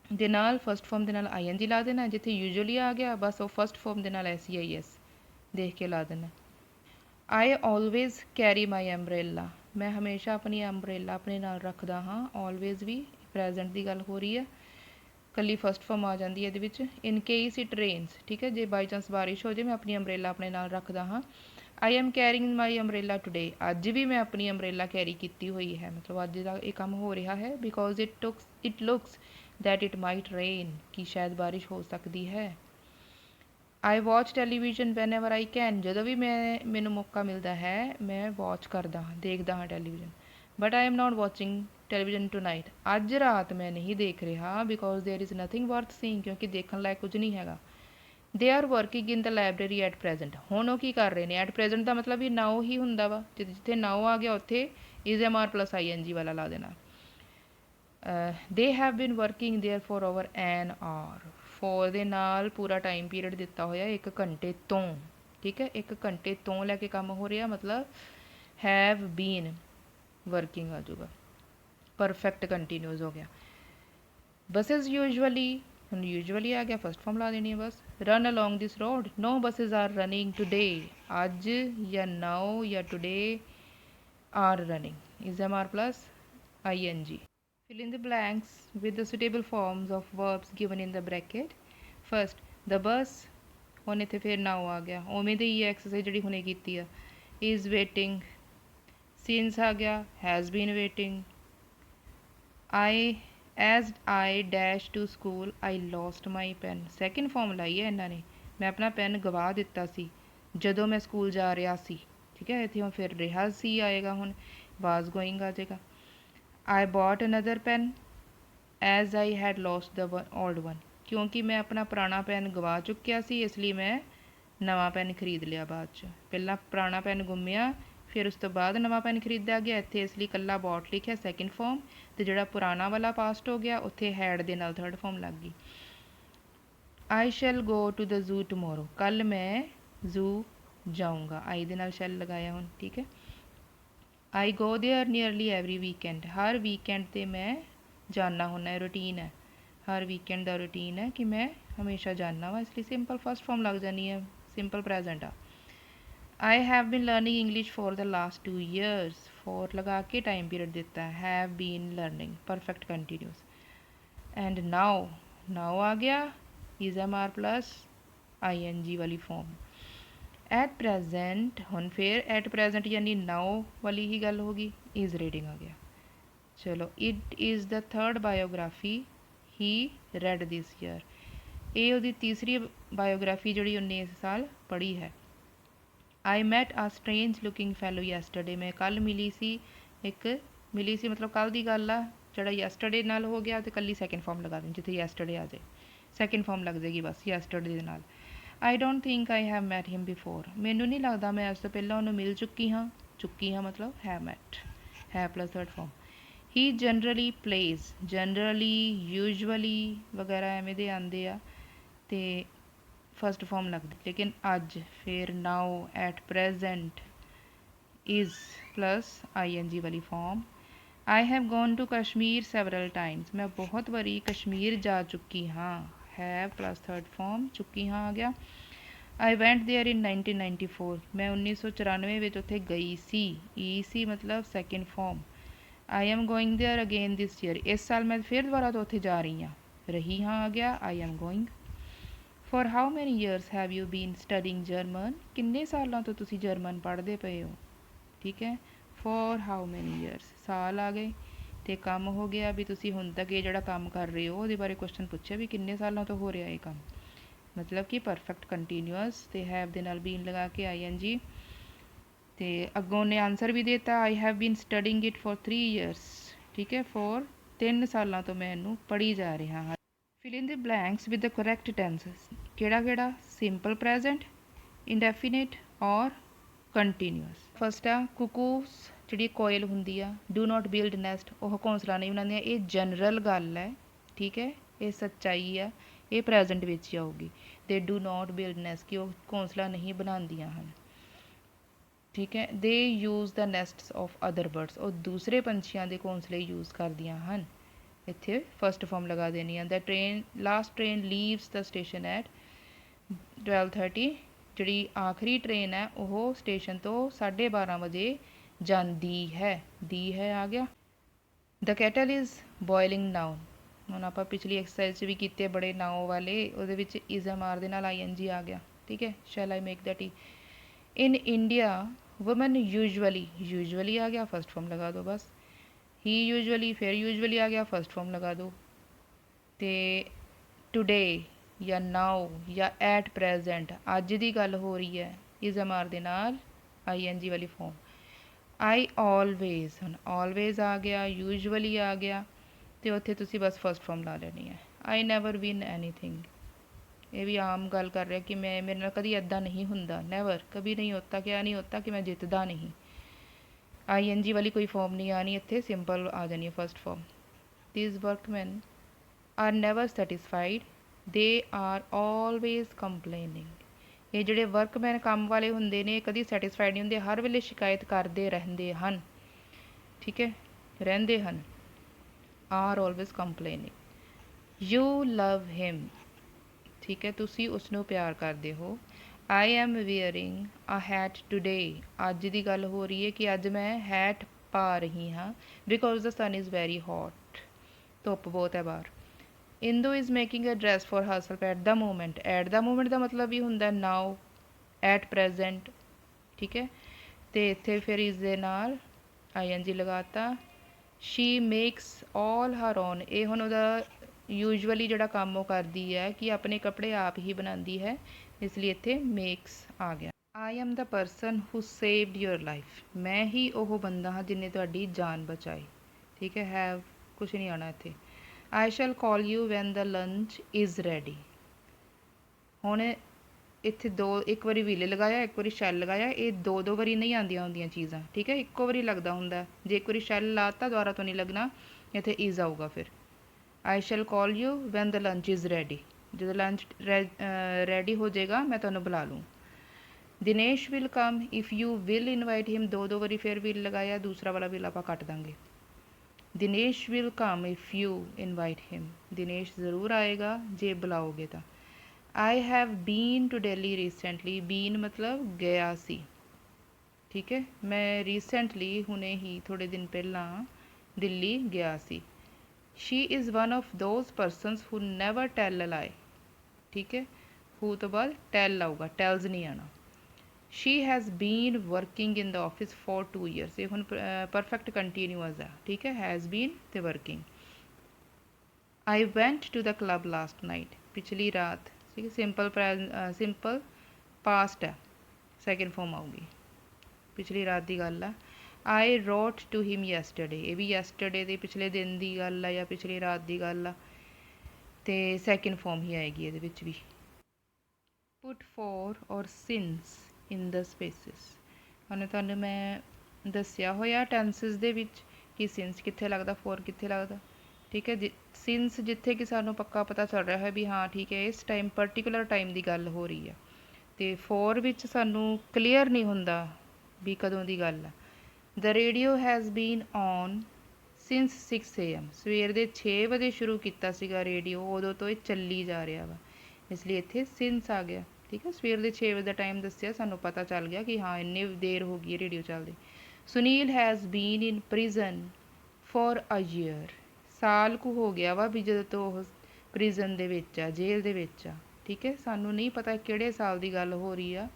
ਦੇ ਨਾਲ ਫਸਟ ਫਾਰਮ ਦੇ ਨਾਲ ING ਲਾ ਦੇਣਾ। ਜਿੱਥੇ ਯੂਜੂਅਲੀ ਆ ਗਿਆ ਬਸ ਉਹ ਫਸਟ ਫਾਰਮ ਦੇ ਨਾਲ SEIS ਦੇਖ ਕੇ ਲਾ ਦੇਣਾ। ਆਈ ਆਲਵੇਜ਼ ਕੈਰੀ ਮਾਈ ਅੰਬਰੇਲਾ, ਮੈਂ ਹਮੇਸ਼ਾ ਆਪਣੀ ਅੰਬਰੇਲਾ ਆਪਣੇ ਨਾਲ ਰੱਖਦਾ ਹਾਂ। ਆਲਵੇਜ਼ ਵੀ ਪ੍ਰੈਜੈਂਟ ਦੀ ਗੱਲ ਹੋ ਰਹੀ ਹੈ, ਕੱਲੀ ਫਸਟ ਫਾਰਮ ਆ ਜਾਂਦੀ ਹੈ ਇਹਦੇ ਵਿੱਚ। ਇਨ ਕੇਸ ਇਟ ਰੇਨਸ, ਠੀਕ ਹੈ, ਜੇ ਬਾਈ ਚਾਂਸ ਬਾਰਿਸ਼ ਹੋ ਜਾਏ ਮੈਂ ਆਪਣੀ ਅੰਬਰੇਲਾ ਆਪਣੇ ਨਾਲ ਰੱਖਦਾ ਹਾਂ। I am carrying my umbrella today, ਅੱਜ ਵੀ ਮੈਂ ਆਪਣੀ ਅੰਬਰੇਲਾ ਕੈਰੀ ਕੀਤੀ ਹੋਈ ਹੈ, ਮਤਲਬ ਅੱਜ ਦਾ ਇਹ ਕੰਮ ਹੋ ਰਿਹਾ ਹੈ। Because it looks that it might rain, ਕਿ ਸ਼ਾਇਦ ਬਾਰਿਸ਼ ਹੋ ਸਕਦੀ ਹੈ। I watch television whenever I can, ਜਦੋਂ ਵੀ ਮੈਨੂੰ ਮੌਕਾ ਮਿਲਦਾ ਹੈ ਮੈਂ ਵਾਚ ਕਰਦਾ ਹਾਂ, ਦੇਖਦਾ ਹਾਂ television. But I am not watching television tonight, ਅੱਜ ਰਾਤ ਮੈਂ ਨਹੀਂ ਦੇਖ ਰਿਹਾ। Because there is nothing worth seeing, ਕਿਉਂਕਿ ਦੇਖਣ ਲਾਇਕ ਕੁਝ ਨਹੀਂ ਹੈਗਾ। They are working in the library at present, ਹੁਣ ਉਹ ਕੀ ਕਰ ਰਹੇ ਨੇ। ਐਟ ਪ੍ਰੈਜੈਂਟ ਦਾ ਮਤਲਬ ਵੀ ਨਾਓ ਹੀ ਹੁੰਦਾ ਵਾ, ਜਿੱਥੇ ਨਾਓ ਆ ਗਿਆ ਉੱਥੇ ਇਜ਼ MR ਪਲੱਸ ING ਵਾਲਾ ਲਾ ਦੇਣਾ। They have been working there for over an hour, for ਦੇ ਨਾਲ ਪੂਰਾ ਟਾਈਮ ਪੀਰੀਅਡ ਦਿੱਤਾ ਹੋਇਆ 1 ਘੰਟੇ ਤੋਂ। ਠੀਕ ਹੈ, 1 ਘੰਟੇ ਤੋਂ ਲੈ ਕੇ ਕੰਮ ਹੋ ਰਿਹਾ, ਮਤਲਬ ਹੈਵ ਬੀਨ ਵਰਕਿੰਗ ਆ ਜਾਊਗਾ। ਪਰਫੈਕਟ ਕੰਟੀਨਿਊਸ ਹੋ ਗਿਆ। ਬੱਸਿਸ ਯੂਜੂਅਲੀ, ਹੁਣ ਯੂਜੂਅਲੀ ਆ ਗਿਆ ਫਸਟ ਫਾਰਮ ਲਾ ਦੇਣੀ ਹੈ ਬਸ। Run along this road, no buses are running today, ਅੱਜ ਜਾਂ ਨਾਓ ਜਾਂ today are running is MR ਪਲੱਸ ING। Fill in the blanks with the suitable forms of verbs given in the bracket. First, the bus, ਹੁਣ ਇੱਥੇ ਫਿਰ ਨਾਓ ਆ ਗਿਆ, ਉਵੇਂ ਦੀ ਹੀ ਐਕਸਰਸਾਈਜ਼ ਜਿਹੜੀ ਹੁਣੇ ਕੀਤੀ ਆ। is waiting, since ਆ ਗਿਆ, has been waiting। as I dash to school I lost my pen, second form ਲਾਈ ਹੈ ਇਹਨਾਂ ਨੇ, ਮੈਂ ਆਪਣਾ ਪੈਨ ਗਵਾ ਦਿੱਤਾ ਸੀ ਜਦੋਂ ਮੈਂ ਸਕੂਲ ਜਾ ਰਿਹਾ ਸੀ। ਠੀਕ ਹੈ, ਇੱਥੇ ਹੁਣ ਫਿਰ ਰਿਹਾ ਸੀ ਆਏਗਾ, ਹੁਣ was going ਆ ਜਾਏਗਾ। I bought another pen as I had lost the old one, ਕਿਉਂਕਿ ਮੈਂ ਆਪਣਾ ਪੁਰਾਣਾ ਪੈਨ ਗਵਾ ਚੁੱਕਿਆ ਸੀ ਇਸ ਲਈ ਮੈਂ ਨਵਾਂ ਪੈਨ ਖਰੀਦ ਲਿਆ ਬਾਅਦ 'ਚ। ਪਹਿਲਾਂ ਪੁਰਾਣਾ ਪੈਨ ਗੁੰਮਿਆ, ਫਿਰ ਉਸ ਤੋਂ ਬਾਅਦ ਨਵਾਂ ਪੈਨ ਖਰੀਦਿਆ ਗਿਆ। ਇੱਥੇ ਇਸ ਲਈ ਇਕੱਲਾ ਬੋਟ ਲਿਖਿਆ ਸੈਕਿੰਡ ਫਾਰਮ, ਅਤੇ ਜਿਹੜਾ ਪੁਰਾਣਾ ਵਾਲਾ ਪਾਸਟ ਹੋ ਗਿਆ ਉੱਥੇ ਹੈਡ ਦੇ ਨਾਲ ਥਰਡ ਫਾਰਮ ਲੱਗ ਗਈ। I shall go to the zoo tomorrow, ਕੱਲ੍ਹ ਮੈਂ ਜ਼ੂ ਜਾਊਂਗਾ, ਆਈ ਦੇ ਨਾਲ ਸ਼ੈਲ ਲਗਾਇਆ ਹੁਣ। ਠੀਕ ਹੈ। I go there nearly every weekend, ਹਰ ਵੀਕਐਂਡ 'ਤੇ ਮੈਂ ਜਾਣਾ ਹੁੰਦਾ, ਰੂਟੀਨ ਹੈ, ਹਰ ਵੀਕਐਂਡ ਦਾ ਰੂਟੀਨ ਹੈ ਕਿ ਮੈਂ ਹਮੇਸ਼ਾ ਜਾਣਾ ਵਾ, ਇਸ ਲਈ ਸਿੰਪਲ ਫਸਟ ਫਾਰਮ ਲੱਗ ਜਾਣੀ ਹੈ, ਸਿੰਪਲ ਪ੍ਰੈਜੈਂਟ ਆ। I have been learning English for the last 2 years, for ਲਗਾ ਕੇ ਟਾਈਮ ਪੀਰੀਅਡ ਦਿੱਤਾ, have been learning, perfect continuous। and now ਆ ਗਿਆ is MR plus ING ਵਾਲੀ ਫਾਰਮ। ਐਟ ਪ੍ਰੈਜੈਂਟ, ਹੁਣ ਫਿਰ ਐਟ ਪ੍ਰੈਜੈਂਟ ਯਾਨੀ ਨਾਓ ਵਾਲੀ ਹੀ ਗੱਲ ਹੋ ਗਈ, ਇਜ਼ ਰੀਡਿੰਗ ਆ ਗਿਆ। ਚਲੋ, it is the third biography he red this year, ਇਹ ਉਹਦੀ ਤੀਸਰੀ ਬਾਇਓਗ੍ਰਾਫੀ ਜਿਹੜੀ ਉਹਨੇ ਇਸ ਸਾਲ ਪੜ੍ਹੀ ਹੈ। ਆਈ ਮੈਟ ਆ ਸਟਰੇਂਜ ਲੁਕਿੰਗ ਫੈਲੋ ਯੈਸਟਰਡੇ, ਮੈਂ ਕੱਲ੍ਹ ਮਿਲੀ ਸੀ ਮਤਲਬ ਕੱਲ੍ਹ ਦੀ ਗੱਲ ਆ, ਜਿਹੜਾ ਯੈਸਟਰਡੇ ਨਾਲ ਹੋ ਗਿਆ ਅਤੇ ਇਕੱਲੀ ਸੈਕਿੰਡ ਫਾਰਮ ਲਗਾ ਦੇਣੀ, ਜਿੱਥੇ ਯੈਸਟਰਡੇ ਆ ਜਾਏ ਸੈਕਿੰਡ ਫਾਰਮ ਲੱਗ ਜਾਏਗੀ ਬਸ ਯੈਸਟਰਡੇ ਦੇ ਨਾਲ। I don't think I have met him before, ਮੈਨੂੰ ਨਹੀਂ ਲੱਗਦਾ ਮੈਂ ਅੱਜ ਤੋਂ ਪਹਿਲਾਂ ਉਹਨੂੰ ਮਿਲ ਚੁੱਕੀ ਹਾਂ ਮਤਲਬ ਹੈਵ ਮੈਟ, ਹੈ ਪਲੱਸ ਥਰਡ ਫਾਰਮ। ਹੀ ਜਨਰਲੀ ਪਲੇਜ਼, ਜਨਰਲੀ ਯੂਜੂਅਲੀ ਵਗੈਰਾ ਐਵੇਂ ਦੇ ਆਉਂਦੇ ਆ ਅਤੇ ਫਸਟ ਫਾਰਮ ਲੱਗਦੀ, ਲੇਕਿਨ ਅੱਜ ਫਿਰ now at present is plus ING ਵਾਲੀ form. I have gone to Kashmir several times, ਮੈਂ ਬਹੁਤ ਵਾਰੀ ਕਸ਼ਮੀਰ ਜਾ ਚੁੱਕੀ ਹਾਂ, ਹੈ ਪਲੱਸ ਥਰਡ ਫਾਰਮ, ਚੁੱਕੀ ਹਾਂ ਆ ਗਿਆ। ਆਈ ਵੈਂਟ ਦੇਅਰ ਇਨ 1994, ਮੈਂ 1994 ਵਿੱਚ ਉੱਥੇ ਗਈ ਸੀ, ਸੀ ਮਤਲਬ second form. I am going there again this year, इस साल मैं फिर दोबारा तो उत्थे जा रही हाँ, रही हाँ आ गया I am going. For how many years have you been studying German, किन्ने सालों तो तुसी जर्मन पढ़ते पे हो, ठीक है। फॉर हाउ मैनी ईयर्स साल आ गए, तो काम हो गया भी तुसी हुण तक ये जिहड़ा काम कर रहे हो ਉਹਦੇ बारे क्वेश्चन पूछे भी किन्ने सालों तो हो रहा है काम, मतलब कि परफेक्ट कंटीन्यूअस ते हैव दे नाल बीन लगा के आई एन जी। तो अगों ने आंसर भी देता I have been studying it for 3 years, ठीक है, फॉर 3 सालों तो मैं इनू पढ़ी जा रहा हाँ। Fill in the blanks with the correct tenses, केड़ा केड़ा, सिंपल प्रेजेंट, इंडेफिनिट और कंटीन्यूअस। फस्ट आ कुकूस जी कोयल होंगी आ, डू नॉट बिल्ड नैसट, वह घोंसला नहीं बनाती, ये जनरल गल है, ठीक है, ये सच्चाई है, ये प्रेजेंट विच ही आऊगी। They do not build nest कि वह घोंसला नहीं बनादियाँ हैं, ठीक है। They use the nests of other birds, और दूसरे पंछियों के घोंसले यूज़ करदियाँ हैं, इत्थे फस्ट फॉर्म लगा देनी है। The train last train leaves the station at 12:30, जी आखिरी ट्रेन है वह स्टेशन तो 12:30 बजे जाती है, दी है आ गया। The cattle is boiling now, ਹੁਣ ਆਪਾਂ पिछली एक्सरसाइज 'ਚ भी किए बड़े नाउ वाले, ਉਹਦੇ ਵਿੱਚ इज़ एम आर ਦੇ ਨਾਲ ING आ गया, ठीक है। Shall I make the tea. In India women usually आ गया, फर्स्ट फॉर्म लगा दो बस। ही यूजुअली फिर यूजुअली आ गया, फर्स्ट फॉर्म लगा दो। तो टुडे या नाउ या एट प्रेजेंट अज की गल हो रही है, इज़ एम आर दे नाल ING वाली फॉर्म। आई ऑलवेज, हम ऑलवेज आ गया, यूजुअली आ गया, तो उत्थे तुसी बस फर्स्ट फॉर्म ला लेनी है। आई नैवर विन एनीथिंग, ये भी आम गल कर रहा कि मैं मेरे नाल कभी इदा नहीं हुंदा, नैवर कभी नहीं होता, क्या नहीं होता कि मैं जितदा नहीं। ING वाली कोई फॉर्म नहीं आनी इत्थे, सिंपल आ जानी है first form. These workmen are never satisfied, they are always complaining, ये ਜਿਹੜੇ वर्कमैन काम वाले होंगे ने कभी सैटिस्फाइड नहीं होंगे, हर वेले शिकायत करते रहते हैं, ठीक है, रहते हैं। Are always complaining. You love him, ठीक है, तुसी उसनों प्यार करते हो। I am wearing a hat today, अज की गल हो रही है कि अज मैं हैट पा रही हाँ, because the sun is very hot, धुप बहुत है बाहर। Indu is making a dress for herself at the moment, at the moment का मतलब भी होंगे नाउ, एट प्रेजेंट, ठीक है। तो इत्थे फिर इस दे नाल ING लगाता। She makes all her own, ये हुण उहदा यूजुअली जिहड़ा काम वो करती है कि अपने कपड़े आप ही बनाती है, इसलिए इत्थे मेक्स आ गया। I am the person who saved your life, मैं ही वह बंदा हाँ जिन्हें तुहाडी जान बचाई, ठीक है, हैव कुछ नहीं आना इत्थे। I shall call you when the lunch is ready, हुण इत्थे दो, एक बारी विल लगाया, एक बारी शैल लगाया, ये दो दो बारी नहीं आंदियां होंदियां चीज़ां, ठीक है, इक्को बारी लगदा हुंदा, जे एक बारी शैल लाता दोबारा तो नहीं लगना, इत्थे इज़ आऊगा फिर। I shall call you when the lunch is ready, जो लंच रैडी हो जाएगा मैं तुहानूं बुला लूँ। Dinesh will come if you will invite him, दो दो बारी फिर विल लगाया, दूसरा वाला विल आपां कट देंगे। Dinesh will come if you invite him, Dinesh ज़रूर आएगा जे बुलाओगे तो। I have been to Delhi recently, been मतलब गया सी, ठीक है, मैं रिसेंटली हुणे ही थोड़े दिन पहला दिल्ली गया सी। She is one of those persons who never tell a lie, ठीक है, हु तो बाद टेल आऊगा, टेल्स नहीं आना। She has been working in the office for 2 years, ये हुण परफेक्ट कंटीन्यूअस है, ठीक है, हैज़ बीन तो working. I went to the club last night, पिछली रात, ठीक है, सिंपल पास्ट है, सैकेंड फॉर्म आऊगी, पिछली रात की गल है। I wrote to him yesterday, ये भी यैसटरडे के पिछले दिन की गल है या पिछली रात की गल है, तो सैकेंड फॉर्म ही आएगी ये भी। पुट फॉर और सिंस इन द स्पेसिस, हमने तुहानूं मैं दस्सिया होया टेंसिस दे विच कि सिंस कित्थे लगदा, फॉर कित्थे लगदा, ठीक है। सिंस जिथे कि सानूं पक्का पता चल रहा है भी हाँ ठीक है इस टाइम पर्टिकुलर टाइम की गल हो रही है, तो फॉर विच सानूं क्लीयर नहीं हुंदा भी कदों की गल है। The radio has been on since 6 AM, सवेर के 6 बजे शुरू किया सीगा रेडियो, उदों तो ये चली जा रहा वा, इसलिए इत्थे सिंस आ गया, ठीक है। सवेर के 6 बजे का टाइम दस्सिया, सानूं पता चल गया कि हाँ इन्नी देर हो गई रेडियो चलते। Sunil has been in prison for a year, ਸਾਲ ਕੁ ਹੋ ਗਿਆ ਵਾ ਵੀ ਜਦੋਂ ਤੋਂ ਉਹ ਪ੍ਰਿਜ਼ਨ ਦੇ ਵਿੱਚ ਆ, ਜੇਲ੍ਹ ਦੇ ਵਿੱਚ ਆ। ਠੀਕ ਹੈ, ਸਾਨੂੰ ਨਹੀਂ ਪਤਾ ਕਿਹੜੇ ਸਾਲ ਦੀ ਗੱਲ ਹੋ ਰਹੀ ਆ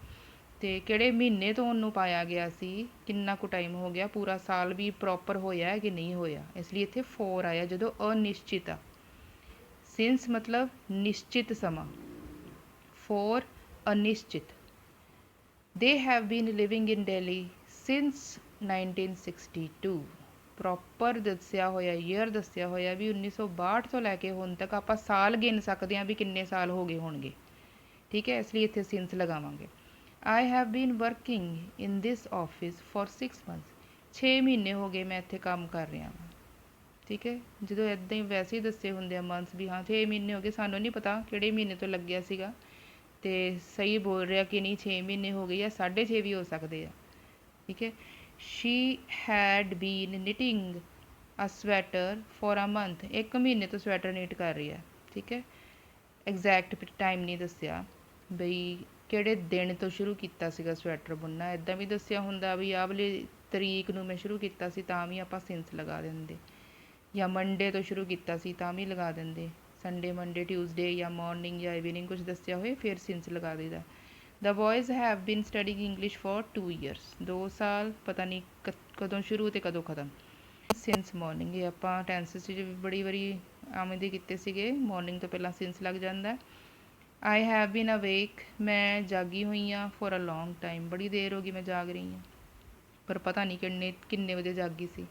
ਤੇ ਕਿਹੜੇ ਮਹੀਨੇ ਤੋਂ ਉਹਨੂੰ ਪਾਇਆ ਗਿਆ ਸੀ, ਕਿੰਨਾ ਕੁ ਟਾਈਮ ਹੋ ਗਿਆ, ਪੂਰਾ ਸਾਲ ਵੀ ਪ੍ਰੋਪਰ ਹੋਇਆ ਕਿ ਨਹੀਂ ਹੋਇਆ, ਇਸ ਲਈ ਇੱਥੇ ਫੋਰ ਆਇਆ ਜਦੋਂ ਅਨਿਸ਼ਚਿਤ ਆ। ਸਿੰਸ ਮਤਲਬ ਨਿਸ਼ਚਿਤ ਸਮਾਂ, ਫੋਰ ਅਨਿਸ਼ਚਿਤ। They have been living in Delhi since 1962। Proper ਦੱਸਿਆ ਹੋਇਆ, ਈਅਰ ਦੱਸਿਆ ਹੋਇਆ ਵੀ 1962 ਤੋਂ ਲੈ ਕੇ ਹੁਣ ਤੱਕ। ਆਪਾਂ ਸਾਲ ਗਿਣ ਸਕਦੇ ਹਾਂ ਵੀ ਕਿੰਨੇ ਸਾਲ ਹੋ ਗਏ ਹੋਣਗੇ। ਠੀਕ ਹੈ, ਇਸ ਲਈ ਇੱਥੇ ਸਿੰਸ ਲਗਾਵਾਂਗੇ। I have been working in this office for 6 months। 6 ਮਹੀਨੇ ਹੋ ਗਏ ਮੈਂ ਇੱਥੇ ਕੰਮ ਕਰ ਰਿਹਾ ਹਾਂ। ਠੀਕ ਹੈ, ਜਦੋਂ ਇੱਦਾਂ ਹੀ ਵੈਸੇ ਹੀ ਦੱਸੇ ਹੁੰਦੇ ਆ ਮੰਥਸ ਵੀ ਹਾਂ 6 ਮਹੀਨੇ ਹੋ ਗਏ, ਸਾਨੂੰ ਨਹੀਂ ਪਤਾ ਕਿਹੜੇ ਮਹੀਨੇ ਤੋਂ ਲੱਗਿਆ ਸੀਗਾ ਤੇ ਸਹੀ ਬੋਲ ਰਿਹਾ ਕਿ ਨਹੀਂ, 6 ਮਹੀਨੇ ਹੋ ਗਏ ਜਾਂ 6.5 ਵੀ ਹੋ ਸਕਦੇ ਆ। ਠੀਕ ਹੈ, she had been knitting a sweater for a month. 1 ਮਹੀਨੇ ਤੋਂ ਸਵੈਟਰ ਨੀਟ ਕਰ ਰਹੀ ਹੈ। ਠੀਕ ਹੈ, ਐਗਜ਼ੈਕਟ ਟਾਈਮ ਨਹੀਂ ਦੱਸਿਆ ਬਈ ਕਿਹੜੇ ਦਿਨ ਤੋਂ ਸ਼ੁਰੂ ਕੀਤਾ ਸੀਗਾ ਸਵੈਟਰ ਬੁਣਨਾ। ਇੱਦਾਂ ਵੀ ਦੱਸਿਆ ਹੁੰਦਾ ਵੀ ਆਹ ਵਾਲੀ ਤਰੀਕ ਨੂੰ ਮੈਂ ਸ਼ੁਰੂ ਕੀਤਾ ਸੀ ਤਾਂ ਵੀ ਆਪਾਂ ਸਿੰਸ ਲਗਾ ਦਿੰਦੇ, ਜਾਂ ਮੰਡੇ ਤੋਂ ਸ਼ੁਰੂ ਕੀਤਾ ਸੀ ਤਾਂ ਵੀ ਲਗਾ ਦਿੰਦੇ, ਸੰਡੇ ਮੰਡੇ ਟਿਊਜ਼ਡੇ ਜਾਂ ਮਾਰਨਿੰਗ ਜਾਂ ਇਵਨਿੰਗ ਕੁਝ ਦੱਸਿਆ ਹੋਏ ਫਿਰ ਸਿੰਸ ਲਗਾ ਦੇਈਦਾ। The boys have been studying English for 2 years। 2 ਸਾਲ, ਪਤਾ ਨਹੀਂ ਕਦੋਂ ਸ਼ੁਰੂ ਤੇ ਕਦੋਂ ਖਤਮ। ਸਿੰਸ ਮਾਰਨਿੰਗ, ਇਹ ਆਪਾਂ ਟੈਂਸਿਸ 'ਚ ਵੀ ਬੜੀ ਵਾਰੀ ਆਵੇਂ ਦੇ ਕੀਤੇ ਸੀਗੇ, ਮਾਰਨਿੰਗ ਤੋਂ ਪਹਿਲਾਂ ਸਿੰਸ ਲੱਗ ਜਾਂਦਾ। ਆਈ ਹੈਵ ਬੀਨ ਅਵੇਕ, ਮੈਂ ਜਾਗੀ ਹੋਈ ਹਾਂ ਫॉर ਅ ਲੌਂਗ ਟਾਈਮ, ਬੜੀ ਦੇਰ ਹੋ ਗਈ ਮੈਂ ਜਾਗ ਰਹੀ ਹਾਂ, ਪਰ ਪਤਾ ਨਹੀਂ ਕਿੰਨੇ ਵਜੇ ਜਾਗੀ ਸੀ।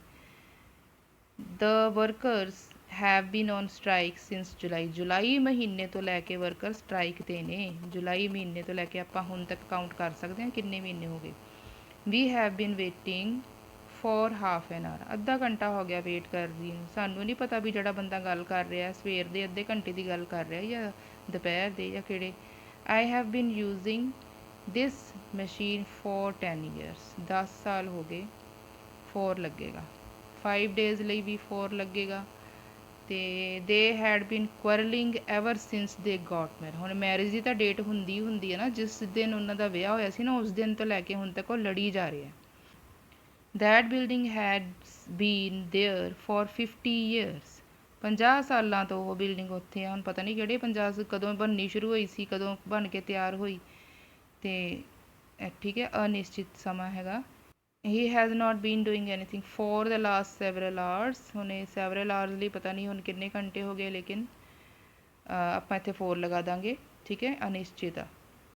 The workers have been on strike since July. ਜੁਲਾਈ ਮਹੀਨੇ ਤੋਂ ਲੈ ਕੇ ਵਰਕਰ ਸਟ੍ਰਾਈਕ 'ਤੇ ਨੇ। ਜੁਲਾਈ ਮਹੀਨੇ ਤੋਂ ਲੈ ਕੇ ਆਪਾਂ ਹੁਣ ਤੱਕ ਕਾਊਂਟ ਕਰ ਸਕਦੇ ਹਾਂ ਕਿੰਨੇ ਮਹੀਨੇ ਹੋ ਗਏ। We have been waiting for half an hour, ਅੱਧਾ ਘੰਟਾ ਹੋ ਗਿਆ ਵੇਟ ਕਰਦੀ ਨੂੰ। ਸਾਨੂੰ ਨਹੀਂ ਪਤਾ ਵੀ ਜਿਹੜਾ ਬੰਦਾ ਗੱਲ ਕਰ ਰਿਹਾ ਸਵੇਰ ਦੇ ਅੱਧੇ ਘੰਟੇ ਦੀ ਗੱਲ ਕਰ ਰਿਹਾ ਜਾਂ ਦੁਪਹਿਰ ਦੇ ਜਾਂ ਕਿਹੜੇ। I have been using this machine for 10 years। 10 ਸਾਲ ਹੋ ਗਏ, 4 ਲੱਗੇਗਾ। 5 days ਲਈ ਵੀ 4 ਲੱਗੇਗਾ। ਤੇ ਦੇ ਹੈਡ ਬੀਨ ਕੁਅਰਲਿੰਗ ਐਵਰ ਸਿੰਸ ਦੇ ਗੌਟ ਮੈਰਿਡ। ਹੁਣ ਮੈਰਿਜ ਦੀ ਤਾਂ ਡੇਟ ਹੁੰਦੀ ਹੈ ਨਾ, ਜਿਸ ਦਿਨ ਉਹਨਾਂ ਦਾ ਵਿਆਹ ਹੋਇਆ ਸੀ ਨਾ ਉਸ ਦਿਨ ਤੋਂ ਲੈ ਕੇ ਹੁਣ ਤੱਕ ਉਹ ਲੜੀ ਜਾ ਰਹੇ ਆ। That building head bean there for 50 years। 50 ਸਾਲਾਂ ਤੋਂ ਉਹ ਬਿਲਡਿੰਗ ਉੱਥੇ ਆ। ਹੁਣ ਪਤਾ ਨਹੀਂ ਕਿਹੜੇ 50 ਕਦੋਂ ਬਣਨੀ ਸ਼ੁਰੂ ਹੋਈ ਸੀ, ਕਦੋਂ ਬਣ ਕੇ ਤਿਆਰ ਹੋਈ। ਤੇ ਠੀਕ ਹੈ, ਅਨਿਸ਼ਚਿਤ ਸਮਾਂ ਹੈਗਾ। He has not been doing anything for the last several hours. ਹੁਣ ਇਹ ਸੈਵਰਲ ਆਵਰਸ ਲਈ ਪਤਾ ਨਹੀਂ ਹੁਣ ਕਿੰਨੇ ਘੰਟੇ ਹੋ ਗਏ, ਲੇਕਿਨ ਆਪਾਂ ਇੱਥੇ 4 ਲਗਾ ਦਾਂਗੇ। ਠੀਕ ਹੈ, ਅਨਿਸ਼ਚਿਤ ਆ।